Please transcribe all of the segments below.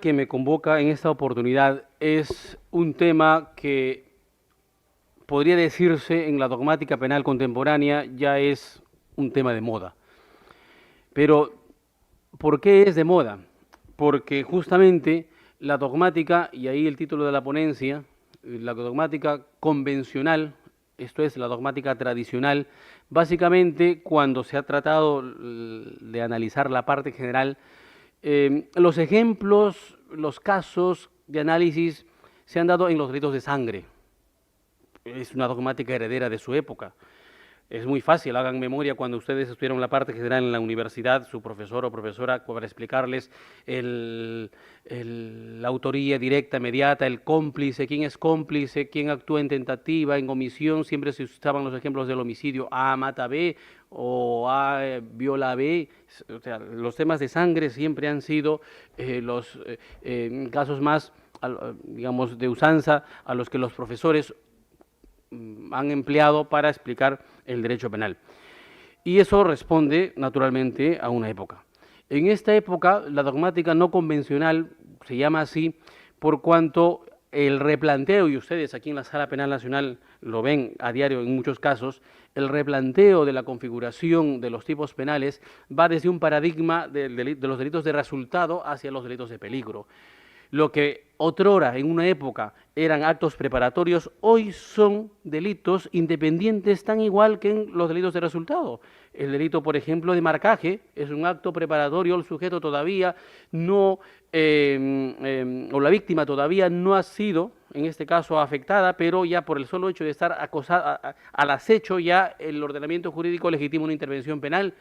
Que me convoca en esta oportunidad es un tema que podría decirse en la dogmática penal contemporánea ya es un tema de moda. Pero, ¿por qué es de moda? Porque justamente la dogmática, y ahí el título de la ponencia, la dogmática convencional, esto es la dogmática tradicional, básicamente cuando se ha tratado de analizar la parte general, los ejemplos, los casos de análisis se han dado en los delitos de sangre. Es una dogmática heredera de su época. Es muy fácil, hagan memoria cuando ustedes estudiaron la parte general en la universidad, su profesor o profesora para explicarles la autoría directa, inmediata, el cómplice, quién actúa en tentativa, en omisión, siempre se usaban los ejemplos del homicidio, A mata a B o A viola a B, o sea, los temas de sangre siempre han sido los casos más, digamos, de usanza a los que los profesores han empleado para explicar el derecho penal. Y eso responde, naturalmente, a una época. En esta época, la dogmática no convencional se llama así por cuanto el replanteo, y ustedes aquí en la Sala Penal Nacional lo ven a diario en muchos casos, el replanteo de la configuración de los tipos penales va desde un paradigma de los delitos de resultado hacia los delitos de peligro. Lo que otrora, en una época, eran actos preparatorios, hoy son delitos independientes tan igual que en los delitos de resultado. El delito, por ejemplo, de marcaje es un acto preparatorio, el sujeto todavía no, o la víctima todavía no ha sido, en este caso, afectada, pero ya por el solo hecho de estar acosada, al acecho, ya el ordenamiento jurídico legitima una intervención penal,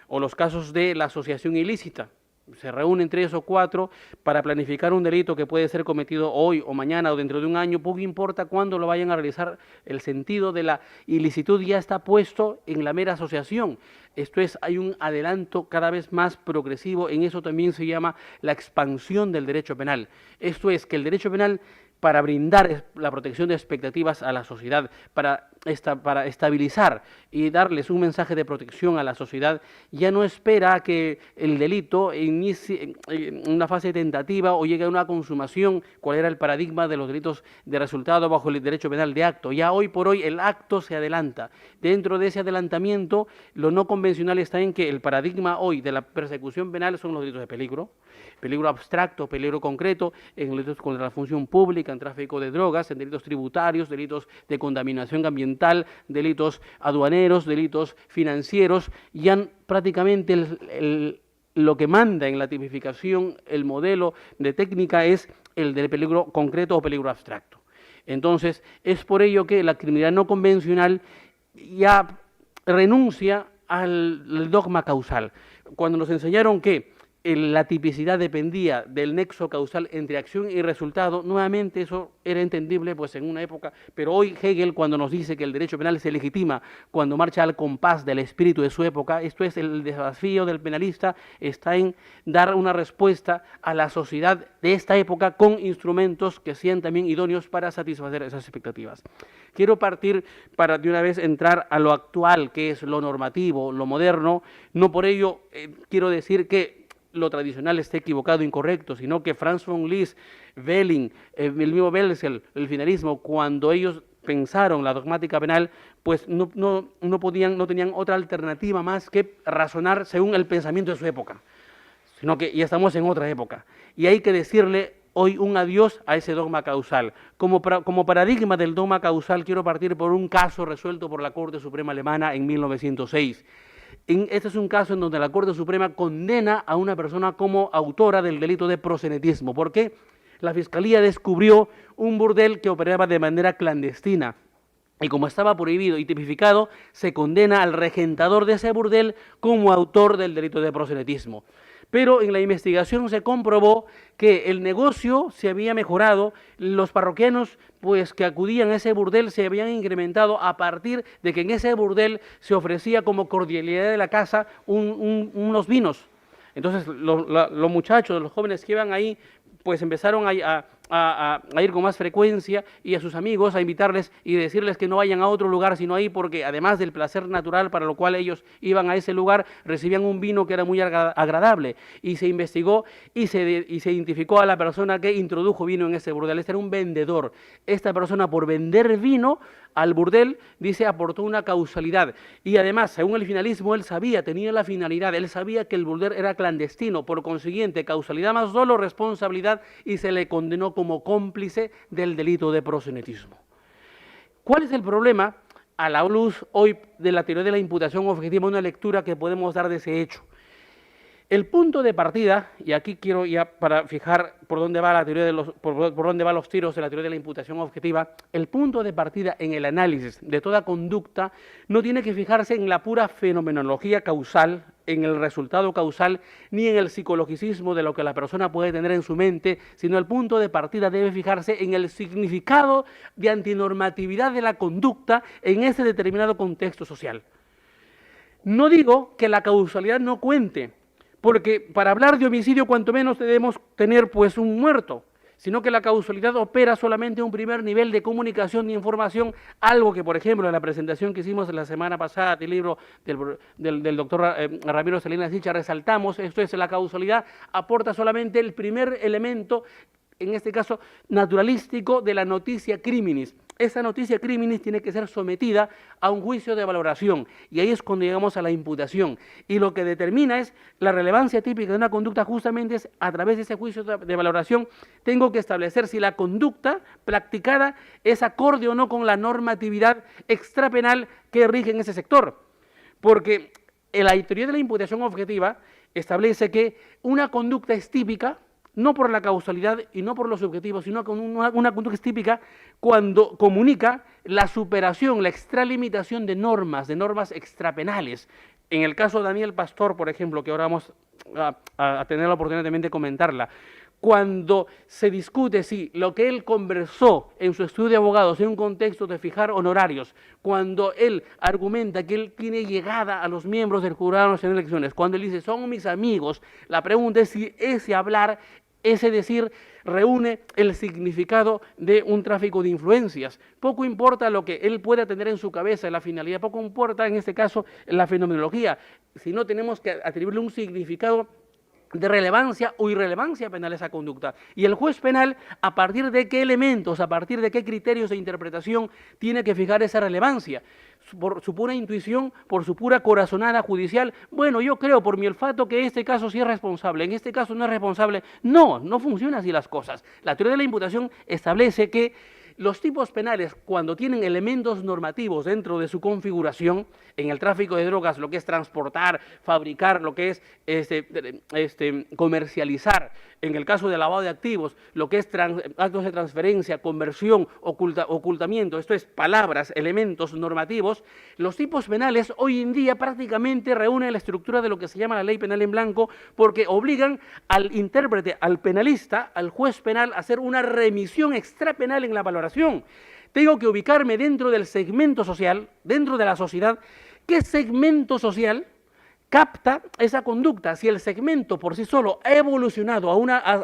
o los casos de la asociación ilícita. Se reúnen 3 o 4 para planificar un delito que puede ser cometido hoy o mañana o dentro de un año, poco importa cuándo lo vayan a realizar, el sentido de la ilicitud ya está puesto en la mera asociación. Esto es, hay un adelanto cada vez más progresivo, en eso también se llama la expansión del derecho penal. Esto es, que el derecho penal, para brindar la protección de expectativas a la sociedad, para estabilizar y darles un mensaje de protección a la sociedad, ya no espera a que el delito inicie en una fase tentativa o llegue a una consumación, cuál era el paradigma de los delitos de resultado bajo el derecho penal de acto. Ya hoy por hoy el acto se adelanta. Dentro de ese adelantamiento, lo no convencional está en que el paradigma hoy de la persecución penal son los delitos de peligro, peligro abstracto, peligro concreto, en delitos contra la función pública, en tráfico de drogas, en delitos tributarios, delitos de contaminación ambiental, delitos aduaneros, delitos financieros, ya prácticamente lo que manda en la tipificación el modelo de técnica es el del peligro concreto o peligro abstracto. Entonces, es por ello que la criminalidad no convencional ya renuncia al dogma causal. Cuando nos enseñaron que la tipicidad dependía del nexo causal entre acción y resultado, nuevamente eso era entendible pues en una época, pero hoy Hegel, cuando nos dice que el derecho penal se legitima cuando marcha al compás del espíritu de su época, esto es, el desafío del penalista está en dar una respuesta a la sociedad de esta época con instrumentos que sean también idóneos para satisfacer esas expectativas. Quiero partir para de una vez entrar a lo actual, que es lo normativo, lo moderno. No por ello quiero decir que lo tradicional esté equivocado, incorrecto, sino que Franz von Liszt, Welling, el mismo Welzel, el finalismo, cuando ellos pensaron la dogmática penal, pues no tenían otra alternativa más que razonar según el pensamiento de su época, sino que ya estamos en otra época. Y hay que decirle hoy un adiós a ese dogma causal. Como paradigma del dogma causal, quiero partir por un caso resuelto por la Corte Suprema Alemana en 1906. Este es un caso en donde la Corte Suprema condena a una persona como autora del delito de proxenetismo. ¿Por qué? La Fiscalía descubrió un burdel que operaba de manera clandestina. Y como estaba prohibido y tipificado, se condena al regentador de ese burdel como autor del delito de proxenetismo. Pero en la investigación se comprobó que el negocio se había mejorado, los parroquianos pues que acudían a ese burdel se habían incrementado a partir de que en ese burdel se ofrecía como cordialidad de la casa unos vinos. Entonces los muchachos, los jóvenes que iban ahí, pues empezaron a a ir con más frecuencia y a sus amigos a invitarles y decirles que no vayan a otro lugar sino ahí, porque además del placer natural para lo cual ellos iban a ese lugar, recibían un vino que era muy agradable, y se investigó y se identificó a la persona que introdujo vino en ese burdel. Este era un vendedor. Esta persona, por vender vino al burdel, dice, aportó una causalidad. Y además, según el finalismo, él sabía, tenía la finalidad, él sabía que el burdel era clandestino, por consiguiente, causalidad más dolo, responsabilidad, y se le condenó como cómplice del delito de proxenetismo. ¿Cuál es el problema a la luz hoy de la teoría de la imputación objetiva? Una lectura que podemos dar de ese hecho. El punto de partida, y aquí quiero ya para fijar por dónde va la teoría de por dónde van los tiros de la teoría de la imputación objetiva, el punto de partida en el análisis de toda conducta no tiene que fijarse en la pura fenomenología causal, en el resultado causal, ni en el psicologicismo de lo que la persona puede tener en su mente, sino el punto de partida debe fijarse en el significado de antinormatividad de la conducta en ese determinado contexto social. No digo que la causalidad no cuente, porque para hablar de homicidio cuanto menos debemos tener pues un muerto, sino que la causalidad opera solamente a un primer nivel de comunicación de información, algo que, por ejemplo, en la presentación que hicimos la semana pasada del libro del doctor Ramiro Salinas Chicha resaltamos. Esto es, la causalidad aporta solamente el primer elemento, en este caso naturalístico, de la noticia criminis. Esa noticia criminis tiene que ser sometida a un juicio de valoración, y ahí es cuando llegamos a la imputación. Y lo que determina es la relevancia típica de una conducta, justamente es a través de ese juicio de valoración tengo que establecer si la conducta practicada es acorde o no con la normatividad extrapenal que rige en ese sector. Porque la teoría de la imputación objetiva establece que una conducta es típica no por la causalidad y no por los objetivos, sino con una conducta típica cuando comunica la superación, la extralimitación de normas extrapenales. En el caso de Daniel Pastor, por ejemplo, que ahora vamos a tener la oportunidad también de comentarla, cuando se discute si lo que él conversó en su estudio de abogados en un contexto de fijar honorarios, cuando él argumenta que él tiene llegada a los miembros del jurado nacional de elecciones, cuando él dice son mis amigos, la pregunta es si ese hablar, ese decir, reúne el significado de un tráfico de influencias. Poco importa lo que él pueda tener en su cabeza, la finalidad, poco importa en este caso la fenomenología, sino tenemos que atribuirle un significado de relevancia o irrelevancia penal a esa conducta. Y el juez penal, a partir de qué elementos, a partir de qué criterios de interpretación, tiene que fijar esa relevancia. Por su pura intuición, por su pura corazonada judicial, bueno, yo creo por mi olfato que este caso sí es responsable, en este caso no es responsable. No, no funciona así las cosas. La teoría de la imputación establece que los tipos penales, cuando tienen elementos normativos dentro de su configuración, en el tráfico de drogas, lo que es transportar, fabricar, lo que es comercializar, en el caso de lavado de activos, lo que es actos de transferencia, conversión, ocultamiento, esto es palabras, elementos normativos, los tipos penales hoy en día prácticamente reúnen la estructura de lo que se llama la ley penal en blanco, porque obligan al intérprete, al penalista, al juez penal, a hacer una remisión extrapenal en la valoración. Tengo que ubicarme dentro del segmento social, dentro de la sociedad. ¿Qué segmento social capta esa conducta? Si el segmento por sí solo ha evolucionado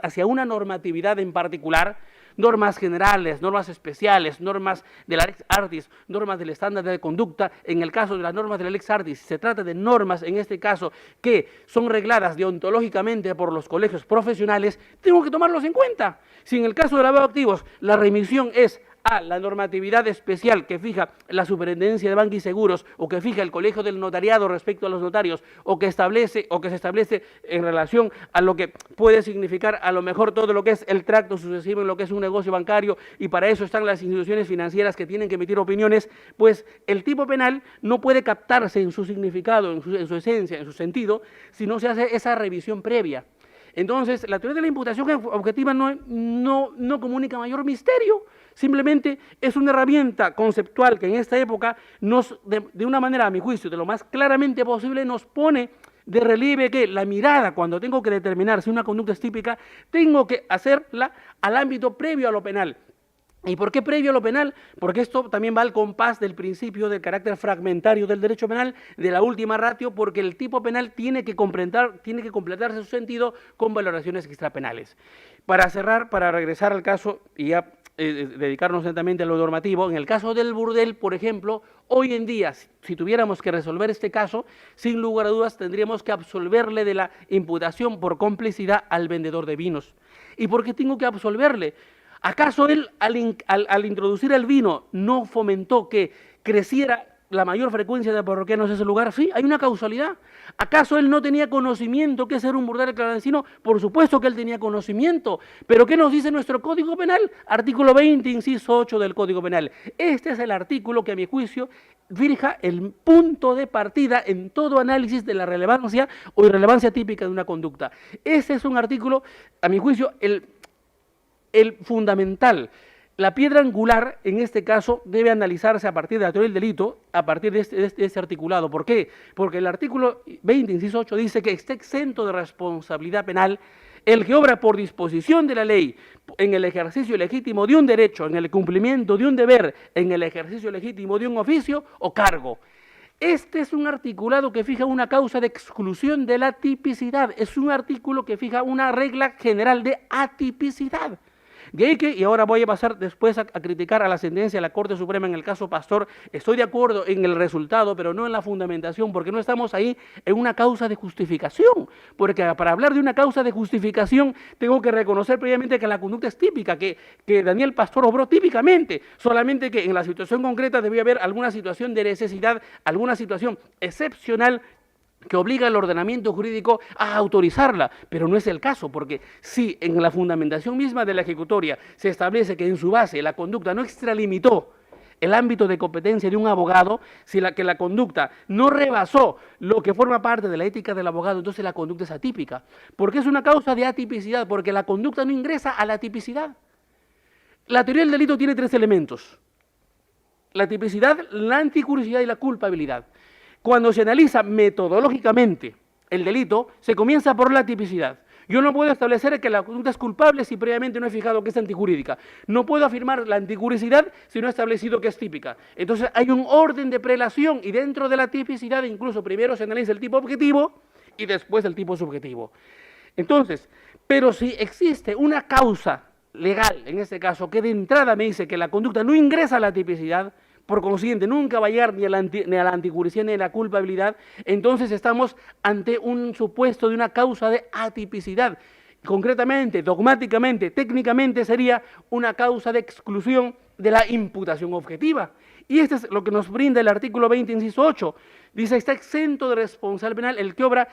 hacia una normatividad en particular, normas generales, normas especiales, normas de la Lex Artis, normas del estándar de conducta. En el caso de las normas de la Lex Artis, se trata de normas, en este caso, que son regladas deontológicamente por los colegios profesionales, tengo que tomarlos en cuenta. Si en el caso de lavado de activos, la remisión es a la normatividad especial que fija la Superintendencia de Banca y Seguros, o que fija el Colegio del Notariado respecto a los notarios, o que se establece en relación a lo que puede significar a lo mejor todo lo que es el tracto sucesivo en lo que es un negocio bancario, y para eso están las instituciones financieras que tienen que emitir opiniones, pues el tipo penal no puede captarse en su significado, en su esencia, en su sentido, si no se hace esa revisión previa. Entonces, la teoría de la imputación objetiva no comunica mayor misterio, simplemente es una herramienta conceptual que en esta época de una manera, a mi juicio, de lo más claramente posible, nos pone de relieve que la mirada, cuando tengo que determinar si una conducta es típica, tengo que hacerla al ámbito previo a lo penal. ¿Y por qué previo a lo penal? Porque esto también va al compás del principio del carácter fragmentario del derecho penal, de la última ratio, porque el tipo penal tiene que completarse su sentido con valoraciones extrapenales. Para cerrar, para regresar al caso y ya dedicarnos lentamente a lo normativo, en el caso del burdel, por ejemplo, hoy en día, si tuviéramos que resolver este caso, sin lugar a dudas tendríamos que absolverle de la imputación por complicidad al vendedor de vinos. ¿Y por qué tengo que absolverle? ¿Acaso él, al introducir el vino, no fomentó que creciera la mayor frecuencia de parroquianos en ese lugar? Sí, hay una causalidad. ¿Acaso él no tenía conocimiento que ser un burdel clandestino? Por supuesto que él tenía conocimiento. ¿Pero qué nos dice nuestro Código Penal? Artículo 20, inciso 8 del Código Penal. Este es el artículo que, a mi juicio, fija el punto de partida en todo análisis de la relevancia o irrelevancia típica de una conducta. Ese es un artículo, a mi juicio, el fundamental. La piedra angular, en este caso, debe analizarse a partir de la teoría del delito, a partir de este articulado. ¿Por qué? Porque el artículo 20, inciso 8, dice que está exento de responsabilidad penal el que obra por disposición de la ley en el ejercicio legítimo de un derecho, en el cumplimiento de un deber, en el ejercicio legítimo de un oficio o cargo. Este es un articulado que fija una causa de exclusión de la tipicidad. Es un artículo que fija una regla general de atipicidad. Y ahora voy a pasar después a criticar a la sentencia de la Corte Suprema en el caso Pastor. Estoy de acuerdo en el resultado, pero no en la fundamentación, porque no estamos ahí en una causa de justificación. Porque para hablar de una causa de justificación tengo que reconocer previamente que la conducta es típica, que Daniel Pastor obró típicamente, solamente que en la situación concreta debía haber alguna situación de necesidad, alguna situación excepcional que obliga al ordenamiento jurídico a autorizarla, pero no es el caso, porque si en la fundamentación misma de la ejecutoria se establece que en su base la conducta no extralimitó el ámbito de competencia de un abogado, si la conducta no rebasó lo que forma parte de la ética del abogado, entonces la conducta es atípica. ¿Por qué es una causa de atipicidad? Porque la conducta no ingresa a la tipicidad. La teoría del delito tiene tres elementos: la tipicidad, la anticuriosidad y la culpabilidad. Cuando se analiza metodológicamente el delito, se comienza por la tipicidad. Yo no puedo establecer que la conducta es culpable si previamente no he fijado que es antijurídica. No puedo afirmar la anticuriosidad si no he establecido que es típica. Entonces hay un orden de prelación y dentro de la tipicidad incluso primero se analiza el tipo objetivo y después el tipo subjetivo. Entonces, pero si existe una causa legal, en este caso, que de entrada me dice que la conducta no ingresa a la tipicidad, por consiguiente nunca va a llegar ni a la anticuriosidad ni a la culpabilidad, entonces estamos ante un supuesto de una causa de atipicidad. Concretamente, dogmáticamente, técnicamente sería una causa de exclusión de la imputación objetiva. Y esto es lo que nos brinda el artículo 20, inciso 8. Dice, está exento de responsabilidad penal el que obra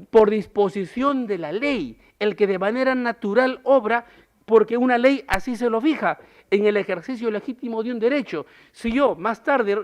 por disposición de la ley, el que de manera natural obra porque una ley así se lo fija, en el ejercicio legítimo de un derecho. Si yo más tarde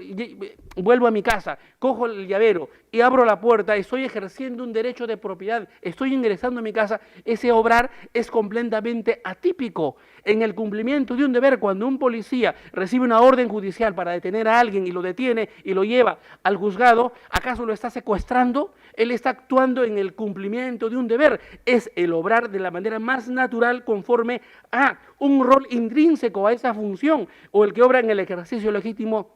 vuelvo a mi casa, cojo el llavero y abro la puerta, estoy ejerciendo un derecho de propiedad, estoy ingresando a mi casa, ese obrar es completamente atípico. En el cumplimiento de un deber, cuando un policía recibe una orden judicial para detener a alguien y lo detiene y lo lleva al juzgado, ¿acaso lo está secuestrando? Él está actuando en el cumplimiento de un deber. Es el obrar de la manera más natural conforme a un rol intrínseco a esa función, o el que obra en el ejercicio legítimo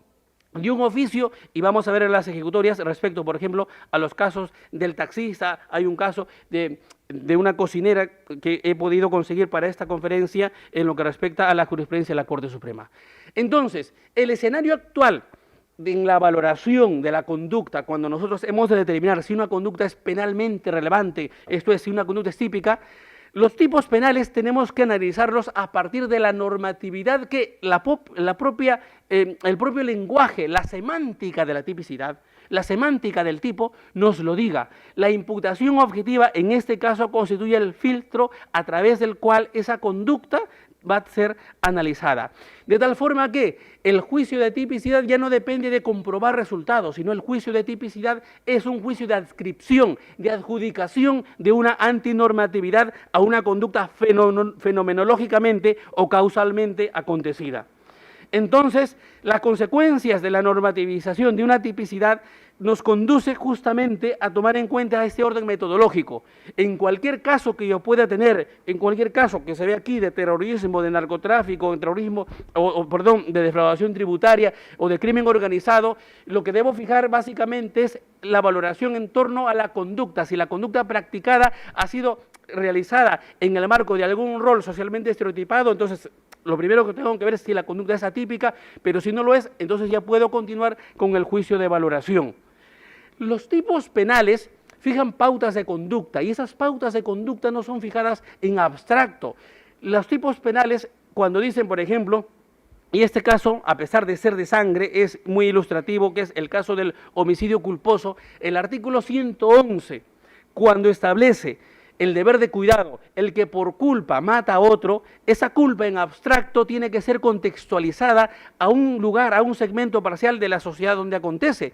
de un oficio. Y vamos a ver en las ejecutorias respecto, por ejemplo, a los casos del taxista. Hay un caso de una cocinera que he podido conseguir para esta conferencia en lo que respecta a la jurisprudencia de la Corte Suprema. Entonces, el escenario actual en la valoración de la conducta, cuando nosotros hemos de determinar si una conducta es penalmente relevante, esto es, si una conducta es típica, los tipos penales tenemos que analizarlos a partir de la normatividad que el propio lenguaje, la semántica de la tipicidad, la semántica del tipo nos lo diga. La imputación objetiva en este caso constituye el filtro a través del cual esa conducta va a ser analizada. De tal forma que el juicio de tipicidad ya no depende de comprobar resultados, sino el juicio de tipicidad es un juicio de adscripción, de adjudicación de una antinormatividad a una conducta fenomenológicamente o causalmente acontecida. Entonces, las consecuencias de la normativización de una tipicidad nos conduce justamente a tomar en cuenta este orden metodológico. En cualquier caso que yo pueda tener, en cualquier caso que se ve aquí de terrorismo, de narcotráfico, de terrorismo, perdón, de defraudación tributaria o de crimen organizado, lo que debo fijar básicamente es la valoración en torno a la conducta. Si la conducta practicada ha sido realizada en el marco de algún rol socialmente estereotipado, entonces lo primero que tengo que ver es si la conducta es atípica, pero si no lo es, entonces ya puedo continuar con el juicio de valoración. Los tipos penales fijan pautas de conducta y esas pautas de conducta no son fijadas en abstracto. Los tipos penales, cuando dicen, por ejemplo, y este caso, a pesar de ser de sangre, es muy ilustrativo, que es el caso del homicidio culposo, el artículo 111, cuando establece el deber de cuidado, el que por culpa mata a otro, esa culpa en abstracto tiene que ser contextualizada a un lugar, a un segmento parcial de la sociedad donde acontece.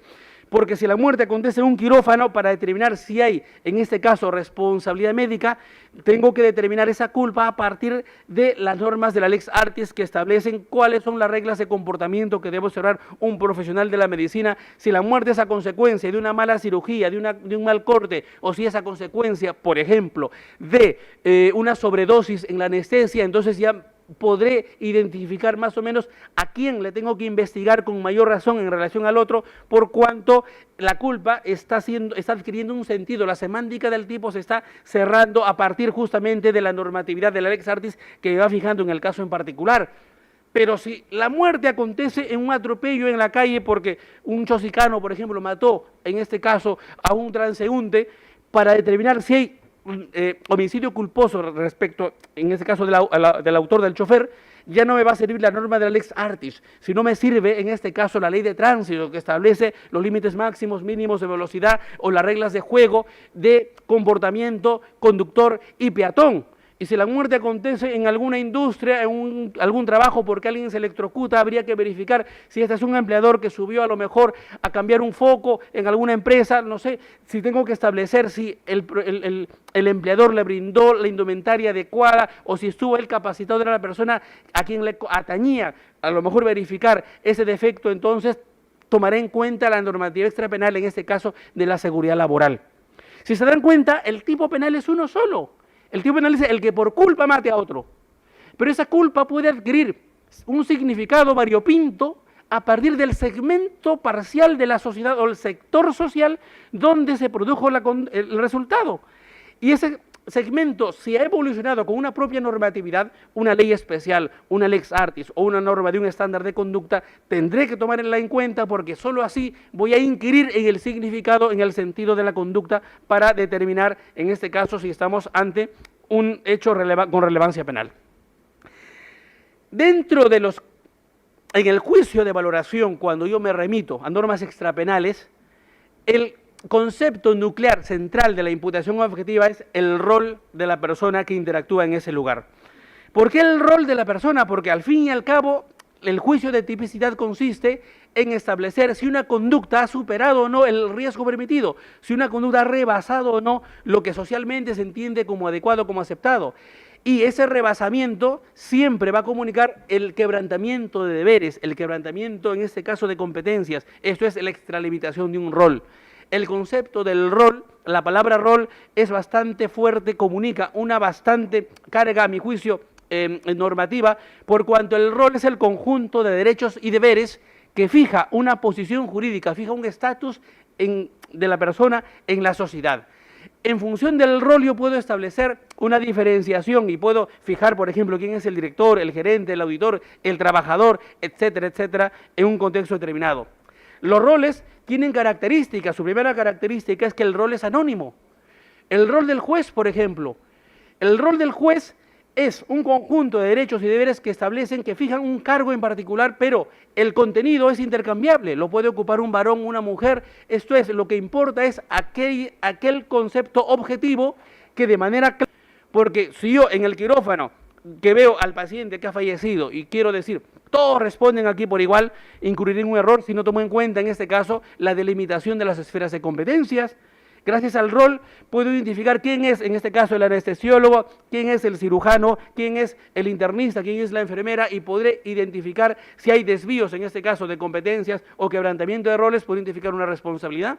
Porque si la muerte acontece en un quirófano, para determinar si hay, en este caso, responsabilidad médica, tengo que determinar esa culpa a partir de las normas de la Lex Artis que establecen cuáles son las reglas de comportamiento que debe observar un profesional de la medicina. Si la muerte es a consecuencia de una mala cirugía, de un mal corte, o si es a consecuencia, por ejemplo, de una sobredosis en la anestesia, entonces ya podré identificar más o menos a quién le tengo que investigar con mayor razón en relación al otro, por cuanto la culpa está adquiriendo un sentido, la semántica del tipo se está cerrando a partir justamente de la normatividad de la Lex Artis que va fijando en el caso en particular. Pero si la muerte acontece en un atropello en la calle porque un chosicano, por ejemplo, mató, en este caso, a un transeúnte, para determinar si hay homicidio culposo respecto, en este caso, del autor del chofer, ya no me va a servir la norma de la Lex Artis, sino me sirve, en este caso, la ley de tránsito que establece los límites máximos, mínimos de velocidad o las reglas de juego de comportamiento conductor y peatón. Y si la muerte acontece en alguna industria, en algún trabajo porque alguien se electrocuta, habría que verificar si este es un empleador que subió a lo mejor a cambiar un foco en alguna empresa, no sé, si tengo que establecer si el empleador le brindó la indumentaria adecuada o si estuvo él capacitado, era la persona a quien le atañía, a lo mejor verificar ese defecto, entonces tomaré en cuenta la normativa extrapenal, en este caso de la seguridad laboral. Si se dan cuenta, el tipo penal es uno solo. El tipo penal es el que por culpa mate a otro. Pero esa culpa puede adquirir un significado variopinto a partir del segmento parcial de la sociedad o el sector social donde se produjo el resultado. Y ese segmento, si ha evolucionado con una propia normatividad, una ley especial, una Lex Artis o una norma de un estándar de conducta, tendré que tomarla en cuenta porque solo así voy a inquirir en el significado, en el sentido de la conducta para determinar, en este caso, si estamos ante un hecho con relevancia penal. En el juicio de valoración, cuando yo me remito a normas extrapenales, el concepto nuclear central de la imputación objetiva es el rol de la persona que interactúa en ese lugar. ¿Por qué el rol de la persona? Porque al fin y al cabo el juicio de tipicidad consiste en establecer si una conducta ha superado o no el riesgo permitido, si una conducta ha rebasado o no lo que socialmente se entiende como adecuado, como aceptado. Y ese rebasamiento siempre va a comunicar el quebrantamiento de deberes, el quebrantamiento en este caso de competencias, esto es la extralimitación de un rol. El concepto del rol, la palabra rol es bastante fuerte, comunica una bastante carga, a mi juicio, normativa, por cuanto el rol es el conjunto de derechos y deberes que fija una posición jurídica, fija un estatus de la persona en la sociedad. En función del rol yo puedo establecer una diferenciación y puedo fijar, por ejemplo, quién es el director, el gerente, el auditor, el trabajador, etcétera, etcétera, en un contexto determinado. Los roles tienen características. Su primera característica es que el rol es anónimo. El rol del juez, por ejemplo. El rol del juez es un conjunto de derechos y deberes que establecen, que fijan un cargo en particular, pero el contenido es intercambiable. Lo puede ocupar un varón o una mujer. Esto es, lo que importa es aquel concepto objetivo que de manera clara, porque si yo en el quirófano que veo al paciente que ha fallecido y quiero decir, todos responden aquí por igual, incurriré en un error si no tomo en cuenta en este caso la delimitación de las esferas de competencias. Gracias al rol puedo identificar quién es, en este caso, el anestesiólogo, quién es el cirujano, quién es el internista, quién es la enfermera, y podré identificar si hay desvíos, en este caso, de competencias o quebrantamiento de roles, puedo identificar una responsabilidad.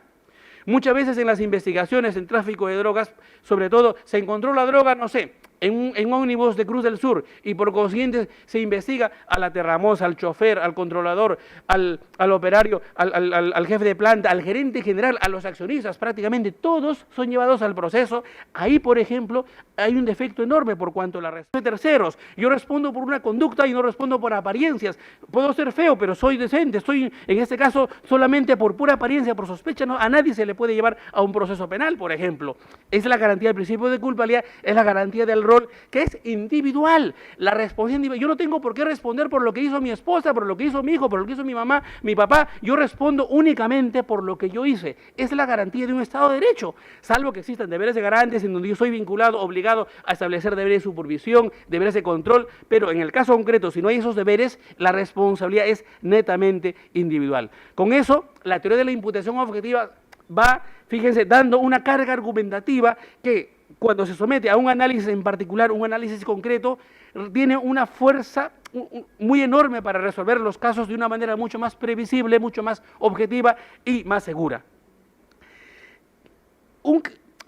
Muchas veces en las investigaciones en tráfico de drogas, sobre todo, se encontró la droga, no sé, en un ómnibus de Cruz del Sur, y por consiguiente se investiga a la terramoza, al chofer, al controlador, al operario, al jefe de planta, al gerente general, a los accionistas, prácticamente todos son llevados al proceso. Ahí, por ejemplo, hay un defecto enorme por cuanto a la respuesta de terceros. Yo respondo por una conducta y no respondo por apariencias. Puedo ser feo, pero soy decente. Estoy, en este caso, solamente por pura apariencia, por sospecha, no, a nadie se le puede llevar a un proceso penal, por ejemplo. Es la garantía del principio de culpabilidad, es la garantía del rol, que es individual, la responsabilidad individual. Yo no tengo por qué responder por lo que hizo mi esposa, por lo que hizo mi hijo, por lo que hizo mi mamá, mi papá. Yo respondo únicamente por lo que yo hice. Es la garantía de un Estado de Derecho, salvo que existan deberes de garantes en donde yo soy vinculado, obligado a establecer deberes de supervisión, deberes de control, pero en el caso concreto, si no hay esos deberes, la responsabilidad es netamente individual. Con eso, la teoría de la imputación objetiva va, fíjense, dando una carga argumentativa que, cuando se somete a un análisis en particular, un análisis concreto, tiene una fuerza muy enorme para resolver los casos de una manera mucho más previsible, mucho más objetiva y más segura.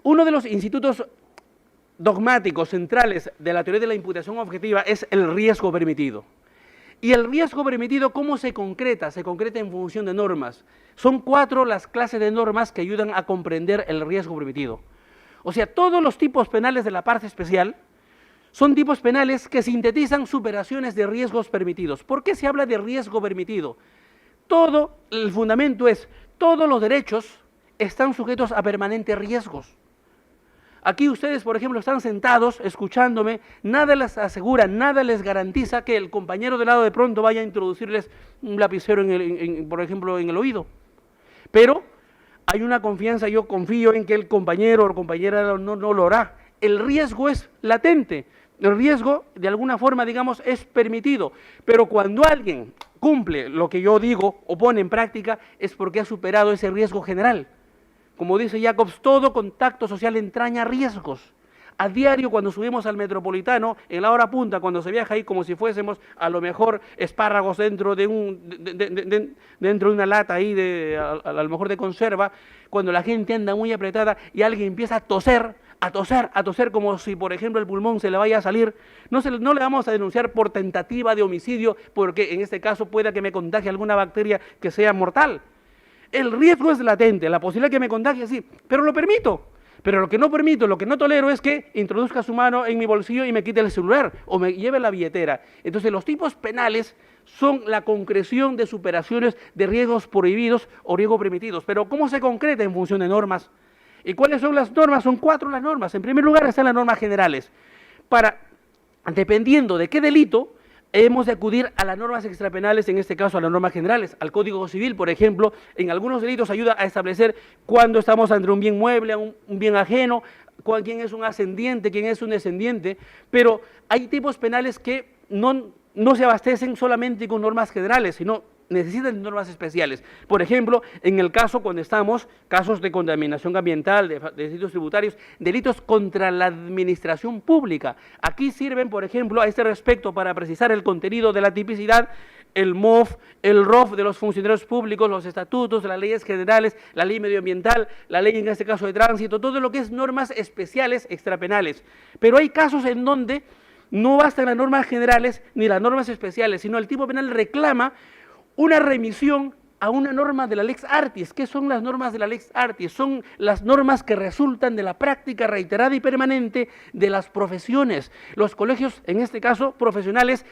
Uno de los institutos dogmáticos centrales de la teoría de la imputación objetiva es el riesgo permitido. Y el riesgo permitido, ¿cómo se concreta? Se concreta en función de normas. Son 4 las clases de normas que ayudan a comprender el riesgo permitido. O sea, todos los tipos penales de la parte especial son tipos penales que sintetizan superaciones de riesgos permitidos. ¿Por qué se habla de riesgo permitido? Todo, el fundamento es, todos los derechos están sujetos a permanentes riesgos. Aquí ustedes, por ejemplo, están sentados escuchándome, nada les asegura, nada les garantiza que el compañero de lado de pronto vaya a introducirles un lapicero, por ejemplo, en el oído. Pero hay una confianza, yo confío en que el compañero o compañera no lo hará. El riesgo es latente, el riesgo de alguna forma, digamos, es permitido, pero cuando alguien cumple lo que yo digo o pone en práctica es porque ha superado ese riesgo general. Como dice Jacobs, todo contacto social entraña riesgos. A diario, cuando subimos al Metropolitano, en la hora punta, cuando se viaja ahí como si fuésemos a lo mejor espárragos dentro de una lata ahí, a lo mejor de conserva, cuando la gente anda muy apretada y alguien empieza a toser como si, por ejemplo, el pulmón se le vaya a salir, no le vamos a denunciar por tentativa de homicidio, porque en este caso pueda que me contagie alguna bacteria que sea mortal. El riesgo es latente, la posibilidad de que me contagie, sí, pero lo permito. Pero lo que no permito, lo que no tolero es que introduzca su mano en mi bolsillo y me quite el celular o me lleve la billetera. Entonces los tipos penales son la concreción de superaciones de riesgos prohibidos o riesgos permitidos. Pero ¿cómo se concreta? En función de normas. ¿Y cuáles son las normas? Son 4 las normas. En primer lugar están las normas generales. Dependiendo de qué delito, hemos de acudir a las normas extrapenales, en este caso a las normas generales, al Código Civil, por ejemplo. En algunos delitos ayuda a establecer cuándo estamos ante un bien mueble, un bien ajeno, quién es un ascendiente, quién es un descendiente, pero hay tipos penales que no se abastecen solamente con normas generales, sino necesitan normas especiales. Por ejemplo, en el caso cuando estamos, casos de contaminación ambiental, de delitos tributarios, delitos contra la administración pública. Aquí sirven, por ejemplo, a este respecto, para precisar el contenido de la tipicidad, el MOF, el ROF de los funcionarios públicos, los estatutos, las leyes generales, la ley medioambiental, la ley en este caso de tránsito, todo lo que es normas especiales extrapenales. Pero hay casos en donde no bastan las normas generales ni las normas especiales, sino el tipo penal reclama una remisión a una norma de la Lex Artis. ¿Qué son las normas de la Lex Artis? Son las normas que resultan de la práctica reiterada y permanente de las profesiones. Los colegios, en este caso profesionales,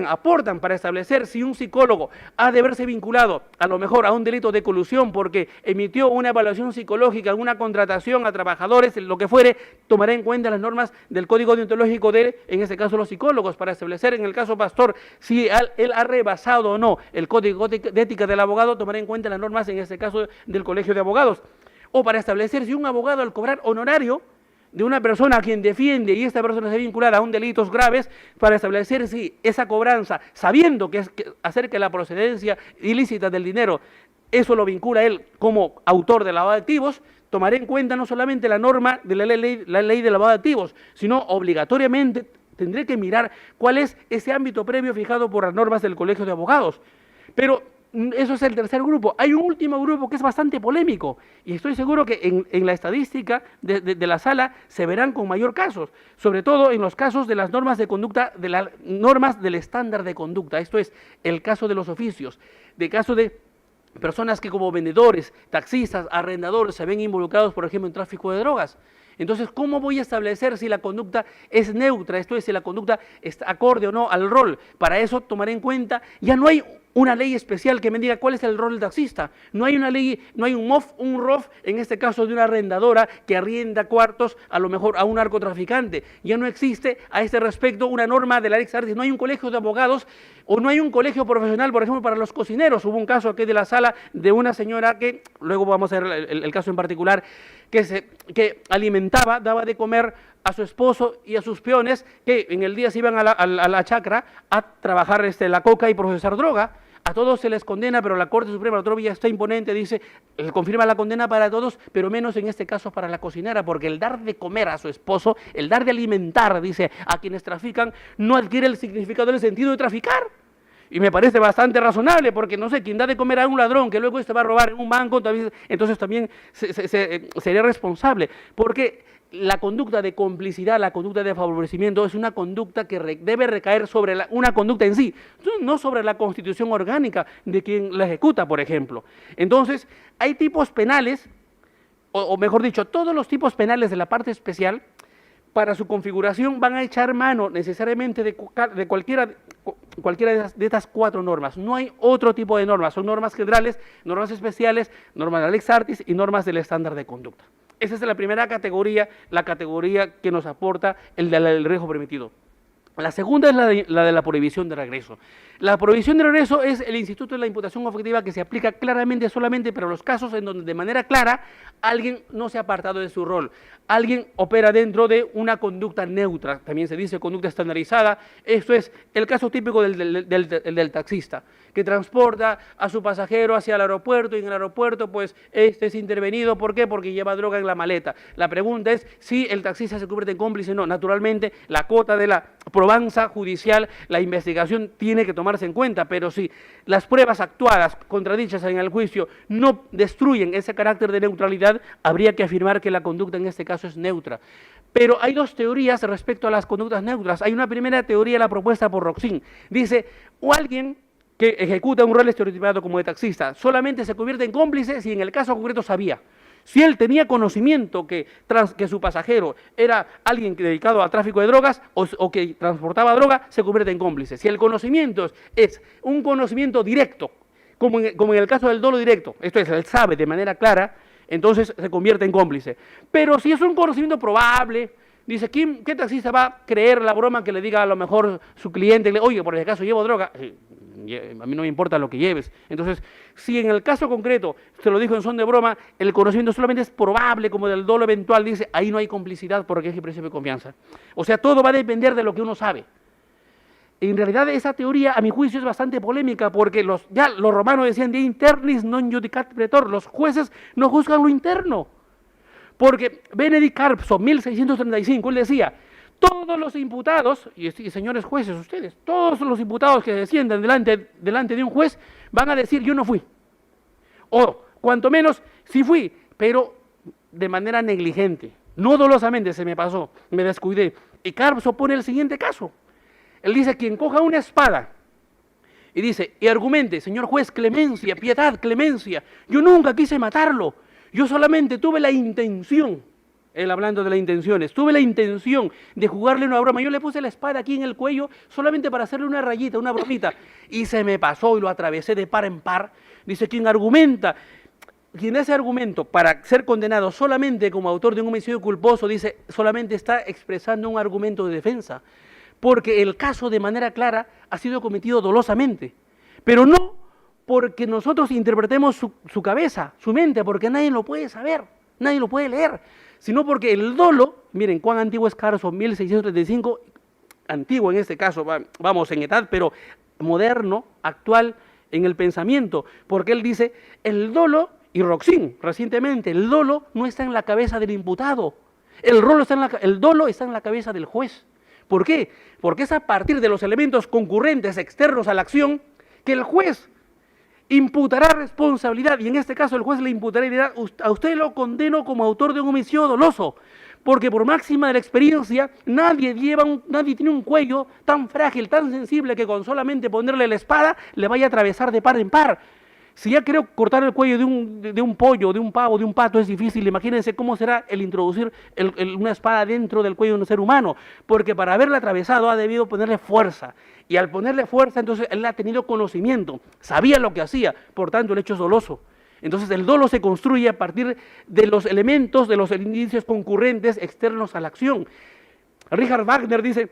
aportan para establecer si un psicólogo ha de verse vinculado a lo mejor a un delito de colusión porque emitió una evaluación psicológica, una contratación a trabajadores, lo que fuere, tomará en cuenta las normas del Código Deontológico en este caso los psicólogos, para establecer en el caso Pastor si él ha rebasado o no el Código de Ética del abogado, tomará en cuenta las normas en este caso del Colegio de Abogados, o para establecer si un abogado al cobrar honorario de una persona a quien defiende y esta persona se vinculada a un delitos graves, para establecer si esa cobranza, sabiendo que es acerca de la procedencia ilícita del dinero, eso lo vincula a él como autor de lavado de activos, tomaré en cuenta no solamente la norma de la ley de lavado de activos, sino obligatoriamente tendré que mirar cuál es ese ámbito previo fijado por las normas del Colegio de Abogados. Pero eso es el tercer grupo. Hay un último grupo que es bastante polémico y estoy seguro que en la estadística de la sala se verán con mayor casos, sobre todo en los casos de las normas de conducta, de las normas del estándar de conducta. Esto es el caso de los oficios, de caso de personas que como vendedores, taxistas, arrendadores se ven involucrados, por ejemplo, en tráfico de drogas. Entonces, ¿cómo voy a establecer si la conducta es neutra? Esto es, si la conducta está acorde o no al rol. Para eso tomaré en cuenta, ya no hay una ley especial que me diga cuál es el rol del taxista. No hay una ley, no hay un MOF, un ROF, en este caso de una arrendadora que arrienda cuartos a lo mejor a un narcotraficante. Ya no existe a este respecto una norma de la Lex Artis. No hay un colegio de abogados o no hay un colegio profesional, por ejemplo, para los cocineros. Hubo un caso aquí de la sala de una señora que, luego vamos a ver el caso en particular, que alimentaba, daba de comer a su esposo y a sus peones que en el día se iban a la chacra a trabajar la coca y procesar droga. A todos se les condena, pero la Corte Suprema, la ya está imponente, dice, confirma la condena para todos, pero menos en este caso para la cocinera, porque el dar de comer a su esposo, el dar de alimentar, dice, a quienes trafican, no adquiere el significado del sentido de traficar. Y me parece bastante razonable, porque no sé, quien da de comer a un ladrón que luego va a robar en un banco, entonces también sería responsable, porque la conducta de complicidad, la conducta de favorecimiento es una conducta que debe recaer sobre una conducta en sí, no sobre la constitución orgánica de quien la ejecuta, por ejemplo. Entonces, hay tipos penales, o mejor dicho, todos los tipos penales de la parte especial, para su configuración van a echar mano necesariamente de cualquiera de estas cuatro normas. No hay otro tipo de normas, son normas generales, normas especiales, normas de la Lex Artis y normas del estándar de conducta. Esa es la primera categoría, la categoría que nos aporta el del riesgo permitido. La segunda es la de la prohibición de regreso. La prohibición de regreso es el instituto de la imputación objetiva que se aplica claramente solamente para los casos en donde de manera clara alguien no se ha apartado de su rol, alguien opera dentro de una conducta neutra, también se dice conducta estandarizada. Esto es el caso típico del taxista, que transporta a su pasajero hacia el aeropuerto y en el aeropuerto pues este es intervenido. ¿Por qué? Porque lleva droga en la maleta. La pregunta es si el taxista se convierte en cómplice. No, naturalmente la cuota de la probanza judicial, la investigación tiene que tomarse en cuenta, pero si las pruebas actuadas, contradichas en el juicio, no destruyen ese carácter de neutralidad, habría que afirmar que la conducta en este caso es neutra. Pero hay dos teorías respecto a las conductas neutras. Hay una primera teoría, la propuesta por Roxin. Dice, o alguien que ejecuta un rol estereotipado como de taxista solamente se convierte en cómplice si en el caso concreto sabía. Si él tenía conocimiento que su pasajero era alguien dedicado al tráfico de drogas o que transportaba droga, se convierte en cómplice. Si el conocimiento es un conocimiento directo, como en el caso del dolo directo, esto es, él sabe de manera clara, entonces se convierte en cómplice. Pero si es un conocimiento probable, dice, ¿qué taxista va a creer la broma que le diga a lo mejor su cliente? Oye, por ese caso llevo droga. A mí no me importa lo que lleves. Entonces, si en el caso concreto, se lo dijo en son de broma, el conocimiento solamente es probable, como del dolo eventual, dice, ahí no hay complicidad porque es el principio de confianza. O sea, todo va a depender de lo que uno sabe. En realidad, esa teoría, a mi juicio, es bastante polémica porque los romanos decían de internis non judicat pretor, los jueces no juzgan lo interno. Porque Benedict Carpso, 1635, él decía, todos los imputados, y señores jueces ustedes, todos los imputados que se sientan delante de un juez van a decir yo no fui. O cuanto menos sí fui, pero de manera negligente, no dolosamente se me pasó, me descuidé. Y Carpso pone el siguiente caso. Él dice, quien coja una espada y dice, y argumente, señor juez, clemencia, piedad, clemencia, yo nunca quise matarlo, yo solamente tuve la intención. Él hablando de las intenciones, tuve la intención de jugarle una broma, yo le puse la espada aquí en el cuello solamente para hacerle una rayita, una bromita, y se me pasó y lo atravesé de par en par. Dice, quien ese argumento para ser condenado solamente como autor de un homicidio culposo, dice, solamente está expresando un argumento de defensa, porque el caso de manera clara ha sido cometido dolosamente, pero no porque nosotros interpretemos su cabeza, su mente, porque nadie lo puede saber, nadie lo puede leer, sino porque el dolo, miren cuán antiguo es Carpso, 1635, antiguo en este caso, vamos en edad, pero moderno, actual en el pensamiento, porque él dice, el dolo y Roxin, recientemente, el dolo no está en la cabeza del imputado, el dolo está en la cabeza del juez. ¿Por qué? Porque es a partir de los elementos concurrentes externos a la acción que el juez imputará responsabilidad, y en este caso el juez le imputará y dirá: a usted lo condeno como autor de un homicidio doloso, porque por máxima de la experiencia nadie tiene un cuello tan frágil, tan sensible, que con solamente ponerle la espada le vaya a atravesar de par en par. Si ya creo cortar el cuello de un pollo, de un pavo, de un pato es difícil, imagínense cómo será el introducir una espada dentro del cuello de un ser humano, porque para haberla atravesado ha debido ponerle fuerza, y al ponerle fuerza entonces él ha tenido conocimiento, sabía lo que hacía, por tanto el hecho es doloso. Entonces el dolo se construye a partir de los elementos, de los indicios concurrentes externos a la acción. Richard Wagner dice: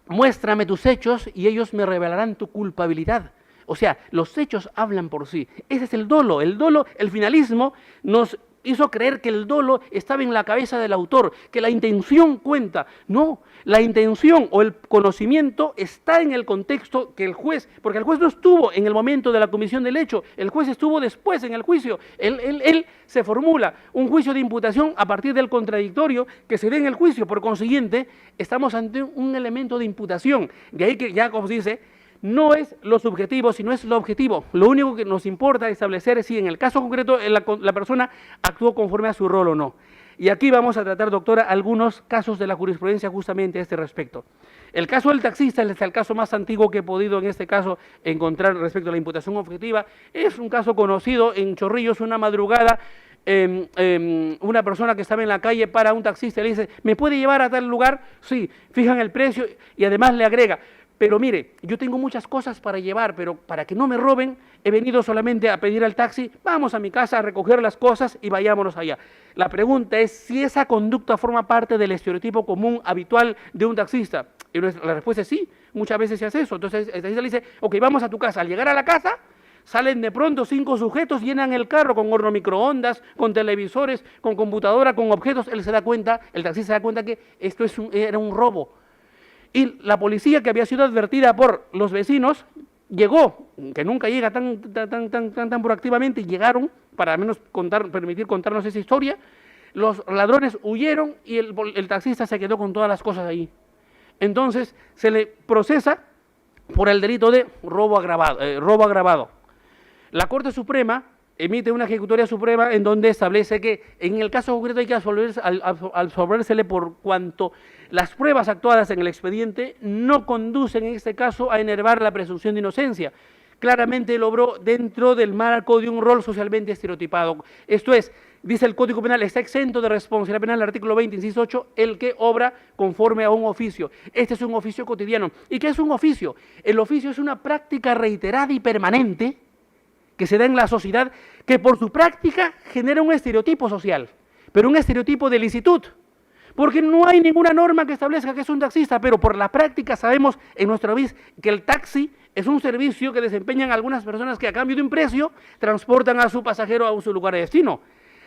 muéstrame tus hechos y ellos me revelarán tu culpabilidad. O sea, los hechos hablan por sí. Ese es el dolo. El finalismo nos hizo creer que el dolo estaba en la cabeza del autor, que la intención cuenta. No, la intención o el conocimiento está en el contexto que el juez, porque el juez no estuvo en el momento de la comisión del hecho, el juez estuvo después en el juicio. Él se formula un juicio de imputación a partir del contradictorio que se dé en el juicio. Por consiguiente, estamos ante un elemento de imputación. De ahí que Jacobs dice: no es lo subjetivo, sino es lo objetivo. Lo único que nos importa establecer es si en el caso concreto la persona actuó conforme a su rol o no. Y aquí vamos a tratar, doctora, algunos casos de la jurisprudencia justamente a este respecto. El caso del taxista es el caso más antiguo que he podido en este caso encontrar respecto a la imputación objetiva. Es un caso conocido en Chorrillos. Una madrugada, una persona que estaba en la calle para un taxista y le dice: ¿me puede llevar a tal lugar? Sí, fijan el precio y además le agrega: pero mire, yo tengo muchas cosas para llevar, pero para que no me roben, he venido solamente a pedir al taxi, vamos a mi casa a recoger las cosas y vayámonos allá. La pregunta es si esa conducta forma parte del estereotipo común, habitual de un taxista. Y la respuesta es sí, muchas veces se hace eso. Entonces el taxista le dice: ok, vamos a tu casa. Al llegar a la casa, salen de pronto 5 sujetos, llenan el carro con horno microondas, con televisores, con computadora, con objetos. Él se da cuenta, el taxista se da cuenta que esto era un robo. Y la policía, que había sido advertida por los vecinos, llegó, que nunca llega tan proactivamente, y llegaron para al menos permitir contarnos esa historia. Los ladrones huyeron y el taxista se quedó con todas las cosas ahí. Entonces se le procesa por el delito de robo agravado. La Corte Suprema emite una ejecutoria suprema en donde establece que en el caso concreto hay que absolvérsele por cuanto las pruebas actuadas en el expediente no conducen en este caso a enervar la presunción de inocencia. Claramente él obró dentro del marco de un rol socialmente estereotipado. Esto es, dice el Código Penal, está exento de responsabilidad penal, el artículo 20, inciso 8, el que obra conforme a un oficio. Este es un oficio cotidiano. ¿Y qué es un oficio? El oficio es una práctica reiterada y permanente que se da en la sociedad, que por su práctica genera un estereotipo social, pero un estereotipo de licitud, porque no hay ninguna norma que establezca que es un taxista, pero por la práctica sabemos en nuestro país que el taxi es un servicio que desempeñan algunas personas que a cambio de un precio transportan a su pasajero a su lugar de destino,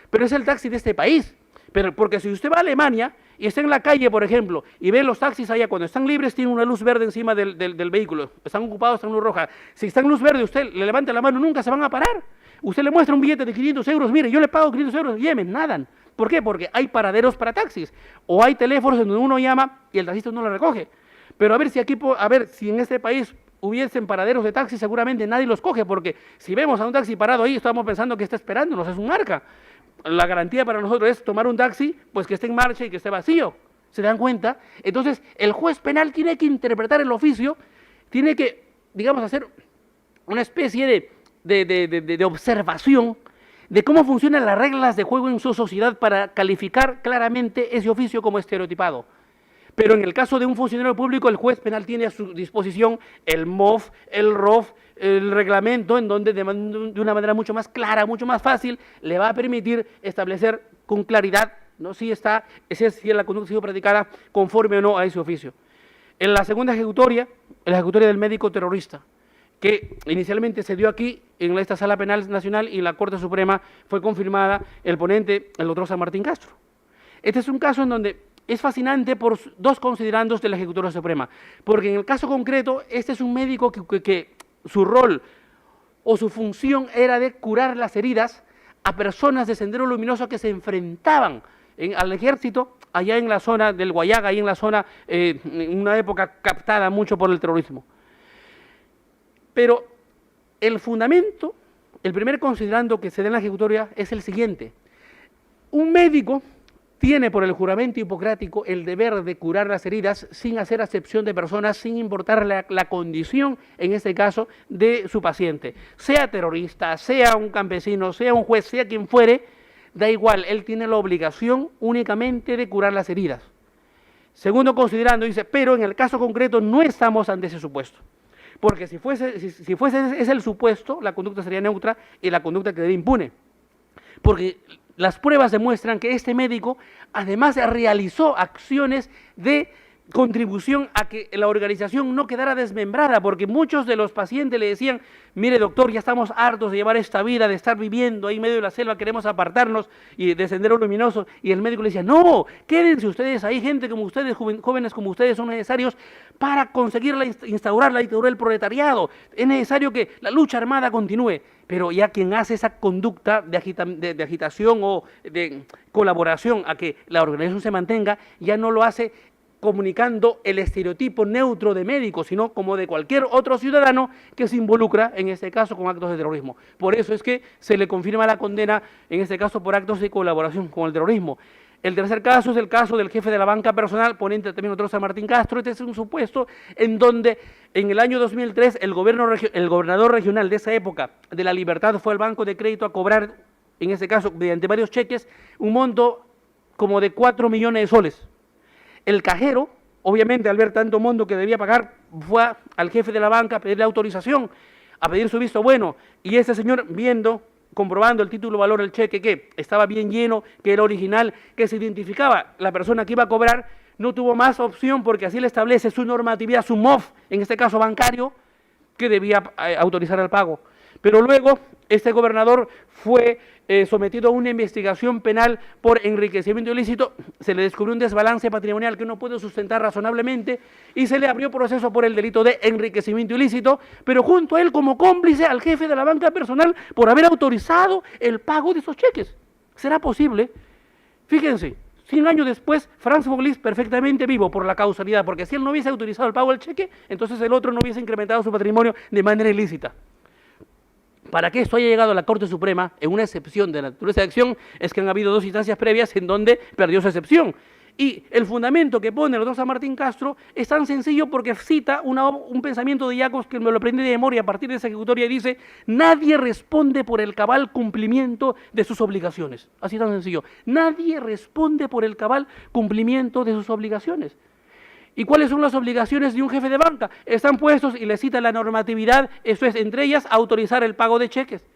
pero es el taxi de este país. Pero porque si usted va a Alemania y está en la calle, por ejemplo, y ve los taxis allá, cuando están libres tienen una luz verde encima del vehículo, están ocupados, están en luz roja. Si está en luz verde, usted le levanta la mano, nunca se van a parar. Usted le muestra un billete de 500 euros, mire, yo le pago 500 euros, llévenme, nadan. ¿Por qué? Porque hay paraderos para taxis, o hay teléfonos en donde uno llama y el taxista no lo recoge. Pero a ver si en este país hubiesen paraderos de taxi, seguramente nadie los coge, porque si vemos a un taxi parado ahí, estamos pensando que está esperándonos, es un arca. La garantía para nosotros es tomar un taxi, pues que esté en marcha y que esté vacío. ¿Se dan cuenta? Entonces, el juez penal tiene que interpretar el oficio, tiene que, digamos, hacer una especie de observación de cómo funcionan las reglas de juego en su sociedad para calificar claramente ese oficio como estereotipado. Pero en el caso de un funcionario público, el juez penal tiene a su disposición el MOF, el ROF, el reglamento, en donde de una manera mucho más clara, mucho más fácil, le va a permitir establecer con claridad, ¿no?, si la conducta ha sido practicada conforme o no a ese oficio. En la segunda ejecutoria, la ejecutoria del médico terrorista, que inicialmente se dio aquí en esta Sala Penal Nacional y en la Corte Suprema fue confirmada el ponente, el doctor San Martín Castro. Este es un caso en donde es fascinante por dos considerandos de la Ejecutoria Suprema, porque en el caso concreto, este es un médico que su rol o su función era de curar las heridas a personas de Sendero Luminoso que se enfrentaban al ejército allá en la zona del Guayaga, ahí en la zona, en una época captada mucho por el terrorismo. Pero el fundamento, el primer considerando que se da en la ejecutoria es el siguiente. Un médico tiene por el juramento hipocrático el deber de curar las heridas sin hacer acepción de personas, sin importar la condición, en este caso, de su paciente. Sea terrorista, sea un campesino, sea un juez, sea quien fuere, da igual, él tiene la obligación únicamente de curar las heridas. Segundo considerando, dice, pero en el caso concreto no estamos ante ese supuesto. Porque si fuese ese el supuesto, la conducta sería neutra y la conducta quedaría impune. Porque las pruebas demuestran que este médico además realizó acciones de contribución a que la organización no quedara desmembrada, porque muchos de los pacientes le decían, mire doctor, ya estamos hartos de llevar esta vida, de estar viviendo ahí en medio de la selva, queremos apartarnos y de Sendero Luminoso, y el médico le decía, no, quédense ustedes ahí, gente como ustedes, jóvenes como ustedes son necesarios para conseguir instaurar la dictadura del proletariado, es necesario que la lucha armada continúe. Pero ya quien hace esa conducta de agitación o de colaboración a que la organización se mantenga, ya no lo hace comunicando el estereotipo neutro de médico, sino como de cualquier otro ciudadano que se involucra, en este caso, con actos de terrorismo. Por eso es que se le confirma la condena, en este caso, por actos de colaboración con el terrorismo. El tercer caso es el caso del jefe de la banca personal, ponente también otro San Martín Castro. Este es un supuesto en donde en el año 2003 el gobernador regional de esa época de La Libertad fue al Banco de Crédito a cobrar, en este caso, mediante varios cheques, un monto como de 4 millones de soles. El cajero, obviamente, al ver tanto monto que debía pagar, fue al jefe de la banca a pedirle autorización, a pedir su visto bueno, y ese señor, comprobando el título valor del cheque, que estaba bien lleno, que era original, que se identificaba la persona que iba a cobrar, no tuvo más opción porque así le establece su normatividad, su MOF, en este caso bancario, que debía autorizar el pago. Pero luego este gobernador fue sometido a una investigación penal por enriquecimiento ilícito, se le descubrió un desbalance patrimonial que no pudo sustentar razonablemente y se le abrió proceso por el delito de enriquecimiento ilícito, pero junto a él como cómplice al jefe de la banca personal por haber autorizado el pago de esos cheques. ¿Será posible? Fíjense, 100 años después, Franz Foglis perfectamente vivo por la causalidad, porque si él no hubiese autorizado el pago del cheque, entonces el otro no hubiese incrementado su patrimonio de manera ilícita. Para que esto haya llegado a la Corte Suprema, en una excepción de la naturaleza de acción, es que han habido dos instancias previas en donde perdió su excepción. Y el fundamento que pone el doctor San Martín Castro es tan sencillo porque cita un pensamiento de Jacobs que me lo aprendí de memoria a partir de esa ejecutoria y dice, nadie responde por el cabal cumplimiento de sus obligaciones. Así tan sencillo. Nadie responde por el cabal cumplimiento de sus obligaciones. ¿Y cuáles son las obligaciones de un jefe de banca? Están puestos y le cita la normatividad, eso es, entre ellas, autorizar el pago de cheques.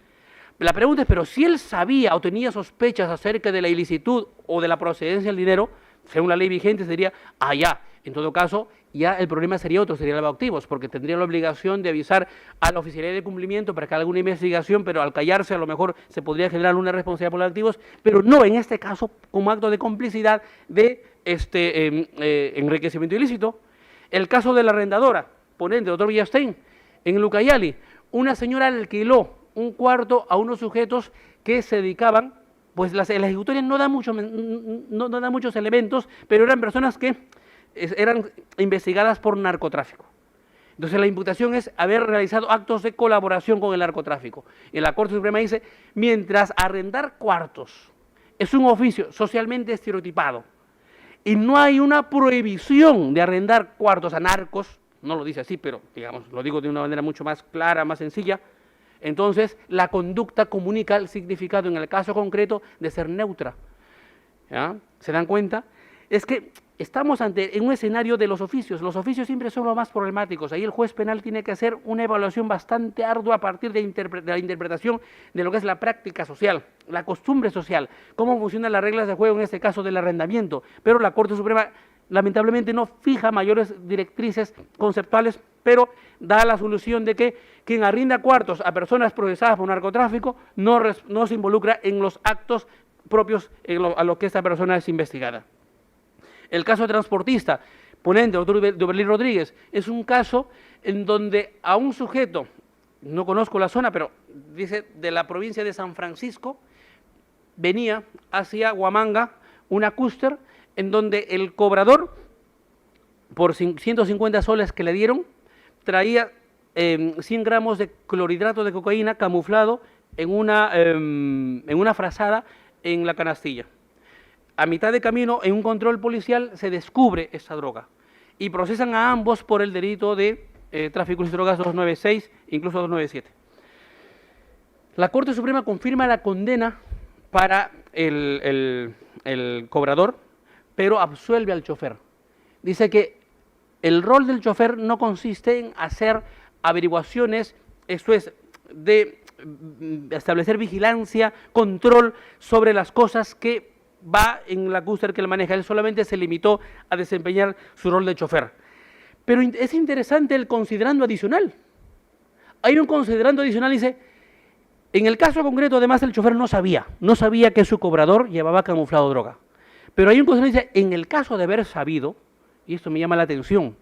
La pregunta es, pero si él sabía o tenía sospechas acerca de la ilicitud o de la procedencia del dinero, según la ley vigente sería, ya, en todo caso, ya el problema sería otro, sería el lavado de activos, porque tendría la obligación de avisar a la oficialidad de cumplimiento para que haga alguna investigación, pero al callarse a lo mejor se podría generar una responsabilidad por los activos, pero no en este caso como acto de complicidad de enriquecimiento ilícito. El caso de la arrendadora, ponente, doctor Villastein, en Lucayali, una señora alquiló un cuarto a unos sujetos que se dedicaban, pues la ejecutoria no da muchos elementos, pero eran personas que eran investigadas por narcotráfico. Entonces la imputación es haber realizado actos de colaboración con el narcotráfico. Y la Corte Suprema dice, mientras arrendar cuartos es un oficio socialmente estereotipado y no hay una prohibición de arrendar cuartos a narcos, no lo dice así, pero digamos, lo digo de una manera mucho más clara, más sencilla, entonces la conducta comunica el significado en el caso concreto de ser neutra. ¿Ya? ¿Se dan cuenta? Es que estamos en un escenario de los oficios siempre son los más problemáticos, ahí el juez penal tiene que hacer una evaluación bastante ardua a partir de la interpretación de lo que es la práctica social, la costumbre social, cómo funcionan las reglas de juego en este caso del arrendamiento, pero la Corte Suprema lamentablemente no fija mayores directrices conceptuales, pero da la solución de que quien arrinda cuartos a personas procesadas por narcotráfico no se involucra en los actos propios a los que esta persona es investigada. El caso de transportista, ponente, doctor Duberlín Rodríguez, es un caso en donde a un sujeto, no conozco la zona, pero dice de la provincia de San Francisco, venía hacia Huamanga una cúster en donde el cobrador, por 150 soles que le dieron, traía 100 gramos de clorhidrato de cocaína camuflado en una frazada en la canastilla. A mitad de camino, en un control policial, se descubre esta droga y procesan a ambos por el delito de tráfico de drogas 296, incluso 297. La Corte Suprema confirma la condena para el cobrador, pero absuelve al chofer. Dice que el rol del chofer no consiste en hacer averiguaciones, esto es, de establecer vigilancia, control sobre las cosas que va en la cúster que él maneja. Él solamente se limitó a desempeñar su rol de chofer. Pero es interesante el considerando adicional. Hay un considerando adicional, dice, en el caso concreto, además, el chofer no sabía que su cobrador llevaba camuflado droga. Pero hay un considerando, dice, en el caso de haber sabido, y esto me llama la atención,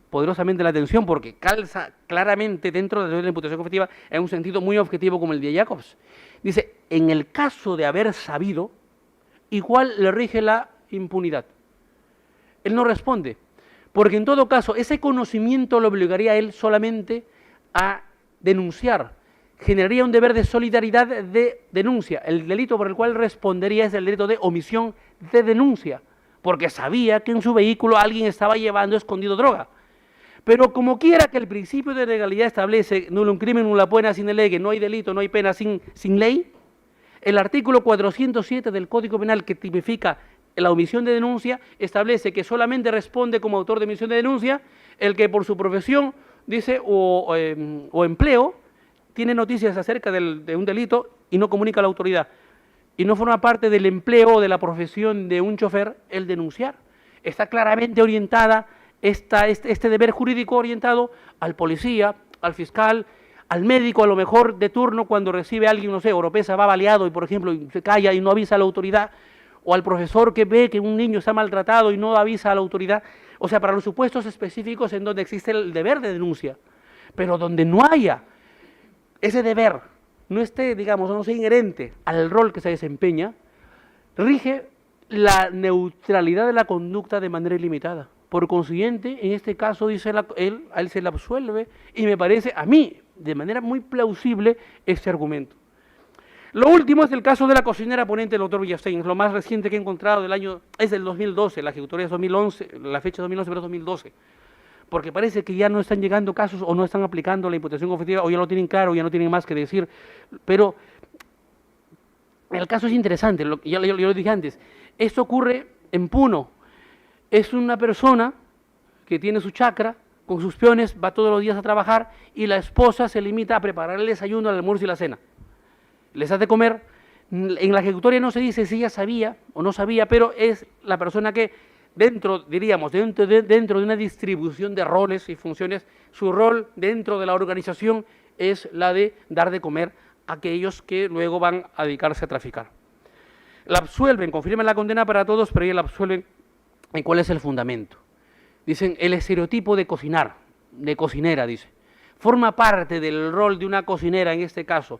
poderosamente la atención, porque calza claramente dentro de la imputación objetiva en un sentido muy objetivo como el de Jacobs. Dice, en el caso de haber sabido, igual le rige la impunidad. Él no responde, porque en todo caso ese conocimiento lo obligaría a él solamente a denunciar, generaría un deber de solidaridad de denuncia. El delito por el cual respondería es el delito de omisión de denuncia, porque sabía que en su vehículo alguien estaba llevando escondido droga. Pero como quiera que el principio de legalidad establece nullum crimen nulla pena sine lege, no hay delito, no hay pena sin ley, el artículo 407 del Código Penal, que tipifica la omisión de denuncia, establece que solamente responde como autor de omisión de denuncia el que por su profesión, dice, o empleo, tiene noticias acerca de un delito y no comunica a la autoridad. Y no forma parte del empleo o de la profesión de un chofer el denunciar. Está claramente orientada, este deber jurídico orientado al policía, al fiscal, al médico a lo mejor de turno cuando recibe a alguien, no sé, Oropesa va baleado y por ejemplo se calla y no avisa a la autoridad, o al profesor que ve que un niño está maltratado y no avisa a la autoridad. O sea, para los supuestos específicos en donde existe el deber de denuncia, pero donde no haya ese deber, no esté, digamos, no sea inherente al rol que se desempeña, rige la neutralidad de la conducta de manera ilimitada. Por consiguiente, en este caso, dice a él se le absuelve, y me parece a mí de manera muy plausible este argumento. Lo último es el caso de la cocinera ponente del doctor Villastein. Lo más reciente que he encontrado del año es del 2012, la ejecutoria es 2011, la fecha es 2011, pero 2012. Porque parece que ya no están llegando casos o no están aplicando la imputación objetiva o ya lo tienen claro, ya no tienen más que decir. Pero el caso es interesante, yo lo dije antes. Esto ocurre en Puno. Es una persona que tiene su chacra, con sus peones, va todos los días a trabajar y la esposa se limita a preparar el desayuno, el almuerzo y la cena. Les hace comer. En la ejecutoria no se dice si ella sabía o no sabía, pero es la persona que dentro de una distribución de roles y funciones, su rol dentro de la organización es la de dar de comer a aquellos que luego van a dedicarse a traficar. La absuelven, confirman la condena para todos, pero ella la absuelven. ¿Y cuál es el fundamento? Dicen, el estereotipo de cocinar, de cocinera, dice, forma parte del rol de una cocinera en este caso,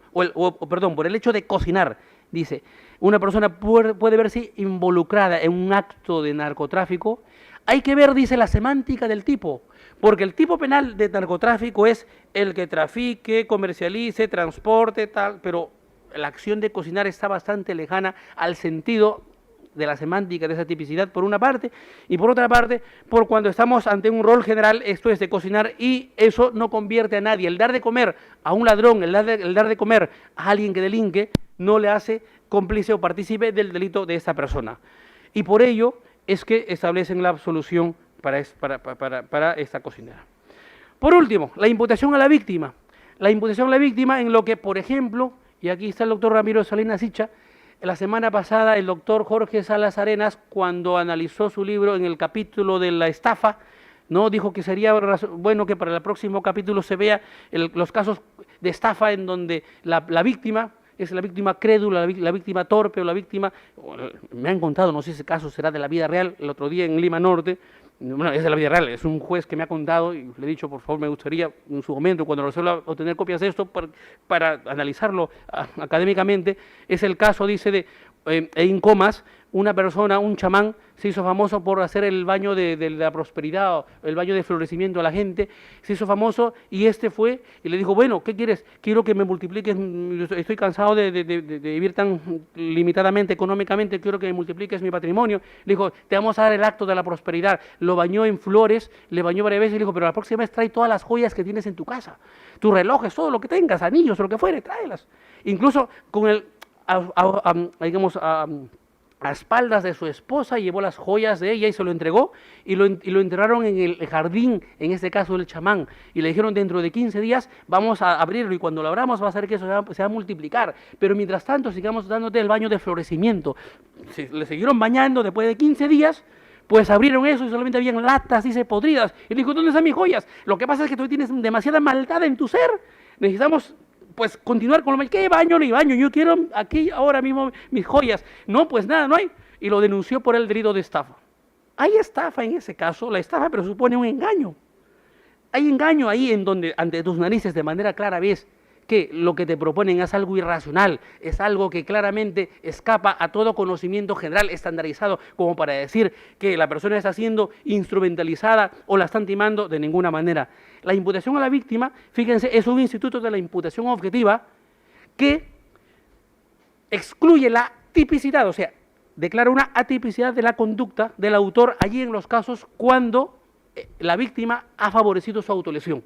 perdón, por el hecho de cocinar, dice, una persona puede verse involucrada en un acto de narcotráfico. Hay que ver, dice, la semántica del tipo, porque el tipo penal de narcotráfico es el que trafique, comercialice, transporte, tal, pero la acción de cocinar está bastante lejana al sentido de la semántica de esa tipicidad, por una parte, y por otra parte, por cuando estamos ante un rol general, esto es de cocinar, y eso no convierte a nadie. El dar de comer a un ladrón, el dar de comer a alguien que delinque, no le hace cómplice o partícipe del delito de esta persona. Y por ello es que establecen la absolución para esta cocinera. Por último, la imputación a la víctima. La imputación a la víctima en lo que, por ejemplo, y aquí está el doctor Ramiro Salinas Sicha, la semana pasada el doctor Jorge Salas Arenas, cuando analizó su libro en el capítulo de la estafa, ¿no? Dijo que sería bueno que para el próximo capítulo se vea los casos de estafa en donde la víctima es la víctima crédula, la víctima torpe o la víctima, me han contado, no sé si ese caso será de la vida real, el otro día en Lima Norte, bueno, es de la vida real, es un juez que me ha contado y le he dicho, por favor, me gustaría en su momento, cuando resuelva obtener copias de esto, para analizarlo académicamente, es el caso, dice, de en comas, una persona, un chamán, se hizo famoso por hacer el baño de la prosperidad, el baño de florecimiento a la gente, se hizo famoso y este fue y le dijo, bueno, ¿qué quieres? Quiero que me multipliques, estoy cansado de vivir tan limitadamente económicamente, quiero que me multipliques mi patrimonio. Le dijo, te vamos a dar el acto de la prosperidad. Lo bañó en flores, le bañó varias veces y le dijo, pero la próxima vez trae todas las joyas que tienes en tu casa, tus relojes, todo lo que tengas, anillos, lo que fuere, tráelas. Incluso con el, digamos, a espaldas de su esposa, llevó las joyas de ella y se lo entregó y lo enterraron en el jardín, en este caso del chamán, y le dijeron dentro de 15 días vamos a abrirlo y cuando lo abramos va a ser que eso se va a multiplicar, pero mientras tanto sigamos dándote el baño de florecimiento. Le siguieron bañando después de 15 días, pues abrieron eso y solamente habían latas, dice, podridas, y le dijo, ¿dónde están mis joyas? Lo que pasa es que tú tienes demasiada maldad en tu ser, necesitamos pues continuar con lo mismo. ¿Qué baño ni baño? Yo quiero aquí ahora mismo mis joyas. No, pues nada, no hay. Y lo denunció por el delito de estafa. Hay estafa en ese caso, la estafa pero supone un engaño. Hay engaño ahí en donde ante tus narices de manera clara ves que lo que te proponen es algo irracional, es algo que claramente escapa a todo conocimiento general estandarizado, como para decir que la persona está siendo instrumentalizada o la están timando de ninguna manera. La imputación a la víctima, fíjense, es un instituto de la imputación objetiva que excluye la tipicidad, o sea, declara una atipicidad de la conducta del autor allí en los casos cuando la víctima ha favorecido su autolesión.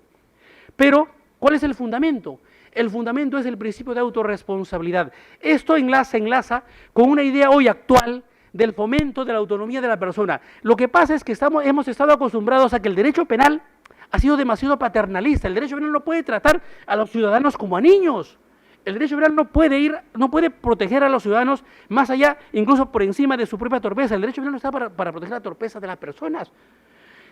Pero, ¿cuál es el fundamento? El fundamento es el principio de autorresponsabilidad. Esto enlaza con una idea hoy actual del fomento de la autonomía de la persona. Lo que pasa es que hemos estado acostumbrados a que el derecho penal ha sido demasiado paternalista. El derecho penal no puede tratar a los ciudadanos como a niños. El derecho penal no puede proteger a los ciudadanos más allá, incluso por encima de su propia torpeza. El derecho penal no está para proteger la torpeza de las personas.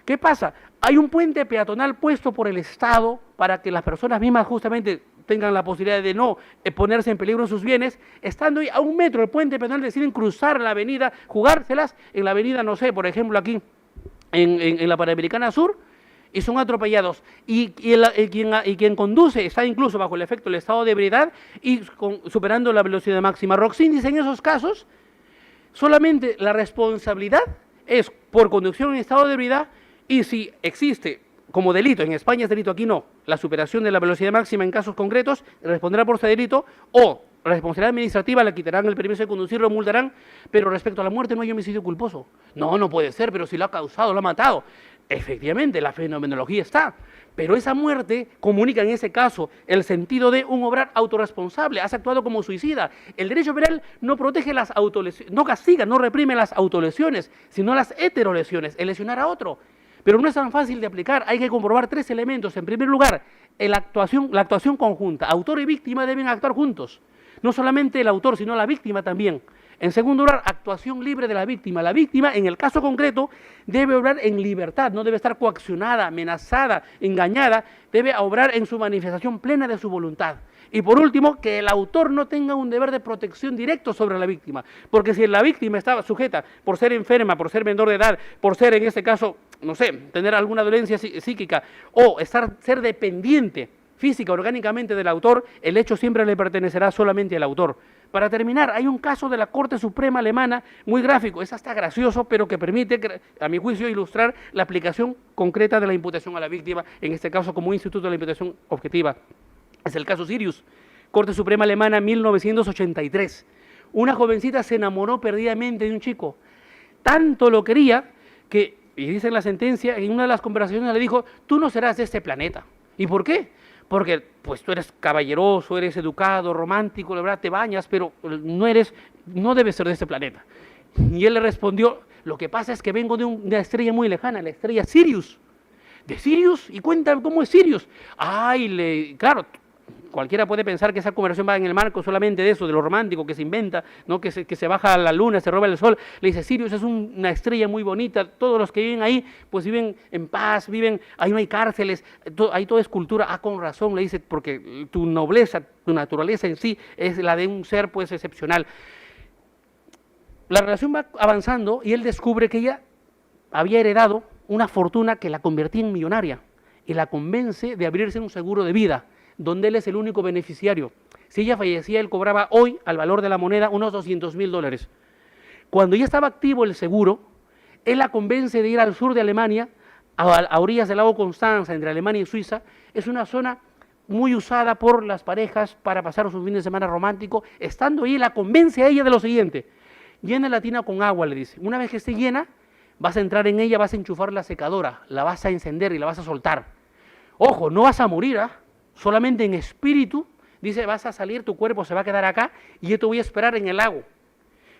¿Qué pasa? Hay un puente peatonal puesto por el Estado para que las personas mismas justamente tengan la posibilidad de no ponerse en peligro en sus bienes. Estando ahí a 1 metro del puente peatonal deciden cruzar la avenida, jugárselas en la avenida, no sé, por ejemplo aquí en la Panamericana Sur, y son atropellados. Y quien conduce está incluso bajo el efecto del estado de ebriedad y superando la velocidad máxima. Roxin dice en esos casos, solamente la responsabilidad es por conducción en estado de ebriedad. Y si existe como delito, en España es delito, aquí no, la superación de la velocidad máxima en casos concretos, responderá por ese delito, o responsabilidad administrativa, le quitarán el permiso de conducir, lo multarán, pero respecto a la muerte no hay homicidio culposo. No puede ser, pero si lo ha causado, lo ha matado. Efectivamente, la fenomenología está, pero esa muerte comunica en ese caso el sentido de un obrar autorresponsable, has actuado como suicida. El derecho penal no protege las autolesiones, no castiga, no reprime las autolesiones, sino las heterolesiones, el lesionar a otro. Pero no es tan fácil de aplicar, hay que comprobar 3 elementos. En primer lugar, la actuación conjunta. Autor y víctima deben actuar juntos. No solamente el autor, sino la víctima también. En segundo lugar, actuación libre de la víctima. La víctima, en el caso concreto, debe obrar en libertad, no debe estar coaccionada, amenazada, engañada, debe obrar en su manifestación plena de su voluntad. Y por último, que el autor no tenga un deber de protección directo sobre la víctima, porque si la víctima estaba sujeta por ser enferma, por ser menor de edad, por ser en este caso, no sé, tener alguna dolencia psíquica o ser dependiente física, orgánicamente del autor, el hecho siempre le pertenecerá solamente al autor. Para terminar, hay un caso de la Corte Suprema Alemana muy gráfico, es hasta gracioso, pero que permite, a mi juicio, ilustrar la aplicación concreta de la imputación a la víctima, en este caso como un instituto de la imputación objetiva. Es el caso Sirius, Corte Suprema Alemana, 1983. Una jovencita se enamoró perdidamente de un chico. Tanto lo quería que, y dice en la sentencia, en una de las conversaciones le dijo, tú no serás de este planeta. ¿Y por qué? Porque pues tú eres caballeroso, eres educado, romántico, la verdad te bañas, pero no debes ser de este planeta. Y él le respondió, lo que pasa es que vengo de una estrella muy lejana, la estrella Sirius. ¿De Sirius? Y cuéntame cómo es Sirius. Claro, cualquiera puede pensar que esa conversación va en el marco solamente de eso, de lo romántico que se inventa, ¿no? que se baja a la luna, se roba el sol. Le dice, Sirius es una estrella muy bonita, todos los que viven ahí, pues viven en paz, ahí no hay cárceles, ahí todo es cultura. Ah, con razón, le dice, porque tu nobleza, tu naturaleza en sí es la de un ser pues excepcional. La relación va avanzando y él descubre que ella había heredado una fortuna que la convertía en millonaria y la convence de abrirse un seguro de vida, donde él es el único beneficiario. Si ella fallecía, él cobraba hoy, al valor de la moneda, unos $200.000. Cuando ya estaba activo el seguro, él la convence de ir al sur de Alemania, a orillas del lago Constanza, entre Alemania y Suiza. Es una zona muy usada por las parejas para pasar sus fines de semana romántico. Estando ahí, la convence a ella de lo siguiente: llena la tina con agua, le dice. Una vez que esté llena, vas a entrar en ella, vas a enchufar la secadora, la vas a encender y la vas a soltar. Ojo, no vas a morir, ¿ah? Solamente en espíritu. Dice, vas a salir, tu cuerpo se va a quedar acá y yo te voy a esperar en el lago.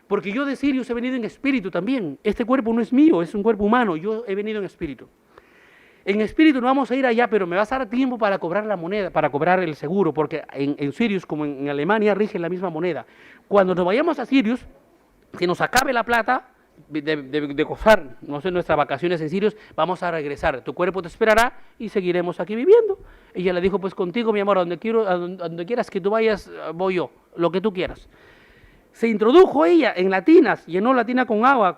Porque yo de Sirius he venido en espíritu también. Este cuerpo no es mío, es un cuerpo humano. Yo he venido en espíritu. En espíritu no vamos a ir allá, pero me vas a dar tiempo para cobrar la moneda, para cobrar el seguro, porque en Sirius, como en Alemania, rige la misma moneda. Cuando nos vayamos a Sirius, que nos acabe la plata de gozar, no sé, nuestras vacaciones en Sirius, vamos a regresar. Tu cuerpo te esperará y seguiremos aquí viviendo. Ella le dijo, pues contigo, mi amor, a donde quieras que tú vayas, voy yo, lo que tú quieras. Se introdujo ella en la tina, llenó la tina con agua,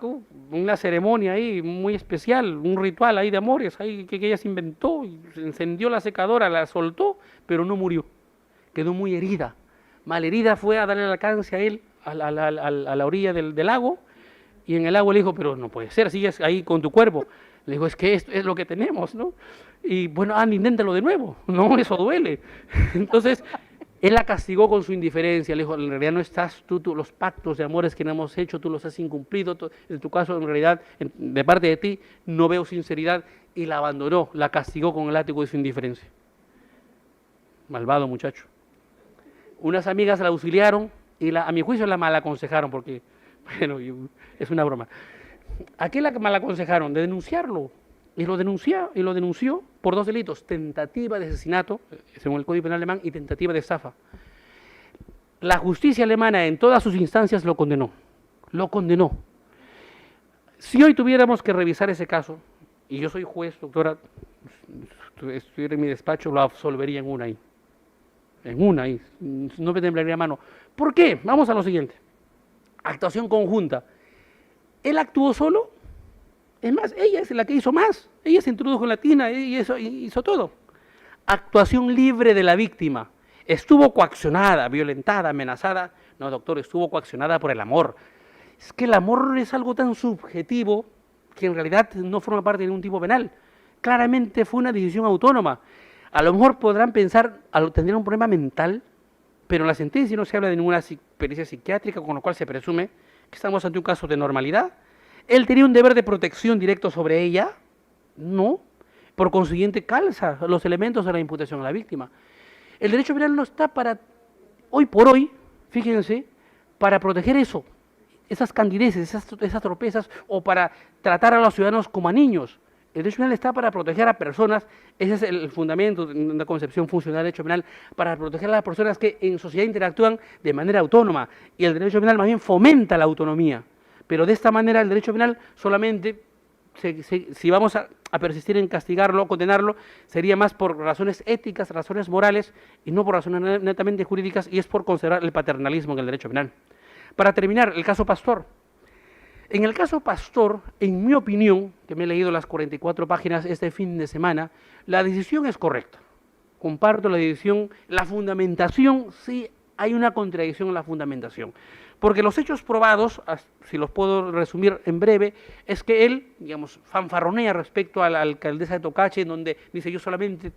una ceremonia ahí muy especial, un ritual ahí de amores ahí que ella se inventó, y se encendió la secadora, la soltó, pero no murió. Quedó muy herida. Malherida, fue a darle el alcance a él a la orilla del lago, y en el agua le dijo, pero no puede ser, sigues ahí con tu cuerpo. Le dijo, es que esto es lo que tenemos, ¿no? Y bueno, inténtalo de nuevo, no, eso duele. Entonces, él la castigó con su indiferencia, le dijo, en realidad no estás tú, los pactos de amores que no hemos hecho, tú los has incumplido, en tu caso, en realidad, de parte de ti, no veo sinceridad, y la abandonó, la castigó con el látigo de su indiferencia. Malvado muchacho. Unas amigas la auxiliaron y a mi juicio la malaconsejaron, porque, bueno, es una broma. ¿A qué la malaconsejaron? De denunciarlo. Y lo denunció por 2 delitos: tentativa de asesinato, según el Código Penal alemán, y tentativa de estafa. La justicia alemana en todas sus instancias lo condenó. Lo condenó. Si hoy tuviéramos que revisar ese caso, y yo soy juez, doctora, estuviera en mi despacho, lo absolvería en una ahí. En una ahí. No me temblaría mano. ¿Por qué? Vamos a lo siguiente. Actuación conjunta. Él actuó solo. Es más, ella es la que hizo más. Ella se introdujo en la tina y hizo todo. Actuación libre de la víctima. Estuvo coaccionada, violentada, amenazada. No, doctor, estuvo coaccionada por el amor. Es que el amor es algo tan subjetivo que en realidad no forma parte de ningún tipo penal. Claramente fue una decisión autónoma. A lo mejor podrán pensar, tendrían un problema mental, pero en la sentencia no se habla de ninguna pericia psiquiátrica, con lo cual se presume que estamos ante un caso de normalidad. ¿Él tenía un deber de protección directo sobre ella? No. Por consiguiente, calza los elementos de la imputación a la víctima. El derecho penal no está para, hoy por hoy, fíjense, para proteger eso, esas candideces, esas tropezas, o para tratar a los ciudadanos como a niños. El derecho penal está para proteger a personas, ese es el fundamento de una concepción funcional del derecho penal, para proteger a las personas que en sociedad interactúan de manera autónoma, y el derecho penal más bien fomenta la autonomía. Pero de esta manera el derecho penal solamente, si vamos a persistir en castigarlo, condenarlo, sería más por razones éticas, razones morales, y no por razones netamente jurídicas, y es por considerar el paternalismo en el derecho penal. Para terminar, el caso Pastor. En el caso Pastor, en mi opinión, que me he leído las 44 páginas este fin de semana, la decisión es correcta. Comparto la decisión, la fundamentación, sí hay una contradicción en la fundamentación. Porque los hechos probados, si los puedo resumir en breve, es que él, digamos, fanfarronea respecto a la alcaldesa de Tocache, en donde dice, yo solamente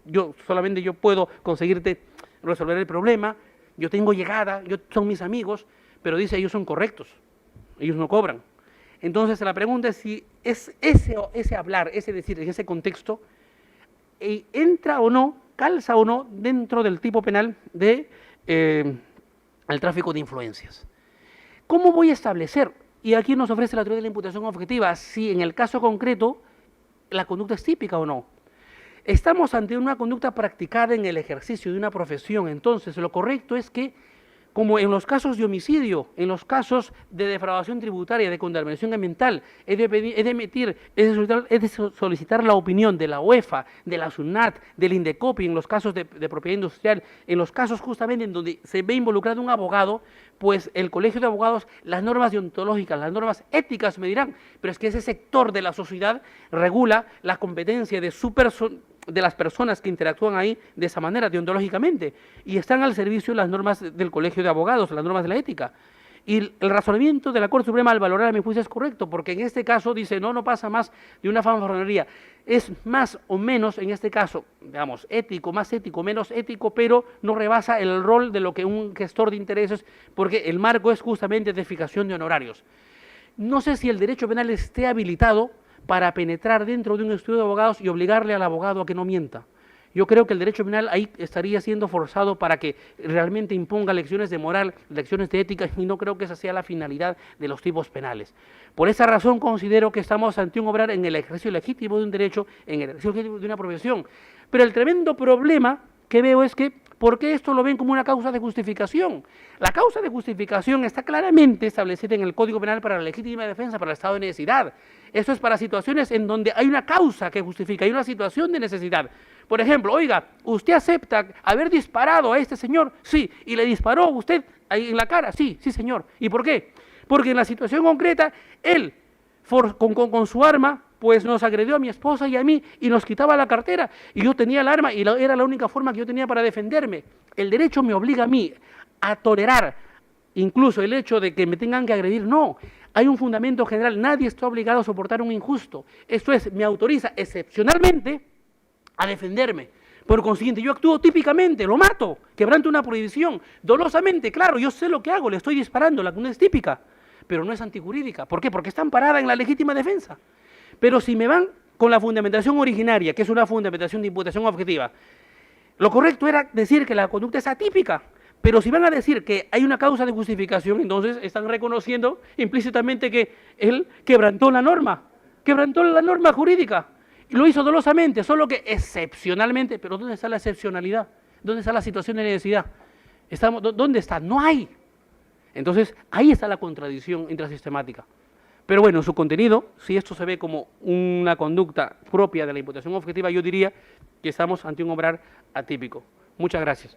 puedo conseguirte resolver el problema, yo tengo llegada, son mis amigos, pero dice, ellos son correctos, ellos no cobran. Entonces la pregunta es si es ese hablar, ese decir, en ese contexto, entra o no, calza o no dentro del tipo penal de el tráfico de influencias. ¿Cómo voy a establecer? Y aquí nos ofrece la teoría de la imputación objetiva, si en el caso concreto la conducta es típica o no. Estamos ante una conducta practicada en el ejercicio de una profesión, entonces lo correcto es que, como en los casos de homicidio, en los casos de defraudación tributaria, de contaminación ambiental, he de solicitar la opinión de la UEFA, de la SUNAT, del INDECOPI, en los casos de propiedad industrial, en los casos justamente en donde se ve involucrado un abogado, pues el colegio de abogados, las normas deontológicas, las normas éticas me dirán, pero es que ese sector de la sociedad regula la competencia de su de las personas que interactúan ahí de esa manera, deontológicamente, y están al servicio de las normas del Colegio de Abogados, las normas de la ética. Y el razonamiento de la Corte Suprema al valorar a mi juicio es correcto, porque en este caso dice, no pasa más de una fanfarronería. Es más o menos, en este caso, digamos, ético, más ético, menos ético, pero no rebasa el rol de lo que un gestor de intereses, porque el marco es justamente de fijación de honorarios. No sé si el derecho penal esté habilitado para penetrar dentro de un estudio de abogados y obligarle al abogado a que no mienta. Yo creo que el derecho penal ahí estaría siendo forzado para que realmente imponga lecciones de moral, lecciones de ética, y no creo que esa sea la finalidad de los tipos penales. Por esa razón considero que estamos ante un obrar en el ejercicio legítimo de un derecho, en el ejercicio legítimo de una profesión. Pero el tremendo problema que veo es que, ¿por qué esto lo ven como una causa de justificación? La causa de justificación está claramente establecida en el Código Penal para la legítima defensa, para el estado de necesidad. Esto es para situaciones en donde hay una causa que justifica, hay una situación de necesidad. Por ejemplo, oiga, ¿usted acepta haber disparado a este señor? Sí. ¿Y le disparó usted ahí en la cara? Sí, sí señor. ¿Y por qué? Porque en la situación concreta, él, con su arma, pues nos agredió a mi esposa y a mí y nos quitaba la cartera. Y yo tenía el arma y era la única forma que yo tenía para defenderme. El derecho me obliga a mí a tolerar incluso el hecho de que me tengan que agredir. No, hay un fundamento general. Nadie está obligado a soportar un injusto. Esto es, me autoriza excepcionalmente a defenderme. Por consiguiente, yo actúo típicamente, lo mato, quebranto una prohibición, dolosamente, claro, yo sé lo que hago, le estoy disparando, la no es típica, pero no es antijurídica. ¿Por qué? Porque está amparada en la legítima defensa. Pero si me van con la fundamentación originaria, que es una fundamentación de imputación objetiva, lo correcto era decir que la conducta es atípica. Pero si van a decir que hay una causa de justificación, entonces están reconociendo implícitamente que él quebrantó la norma jurídica. Y lo hizo dolosamente, solo que excepcionalmente. Pero ¿dónde está la excepcionalidad? ¿Dónde está la situación de necesidad? ¿Dónde está? No hay. Entonces, ahí está la contradicción intrasistemática. Pero bueno, en su contenido, si esto se ve como una conducta propia de la imputación objetiva, yo diría que estamos ante un obrar atípico. Muchas gracias.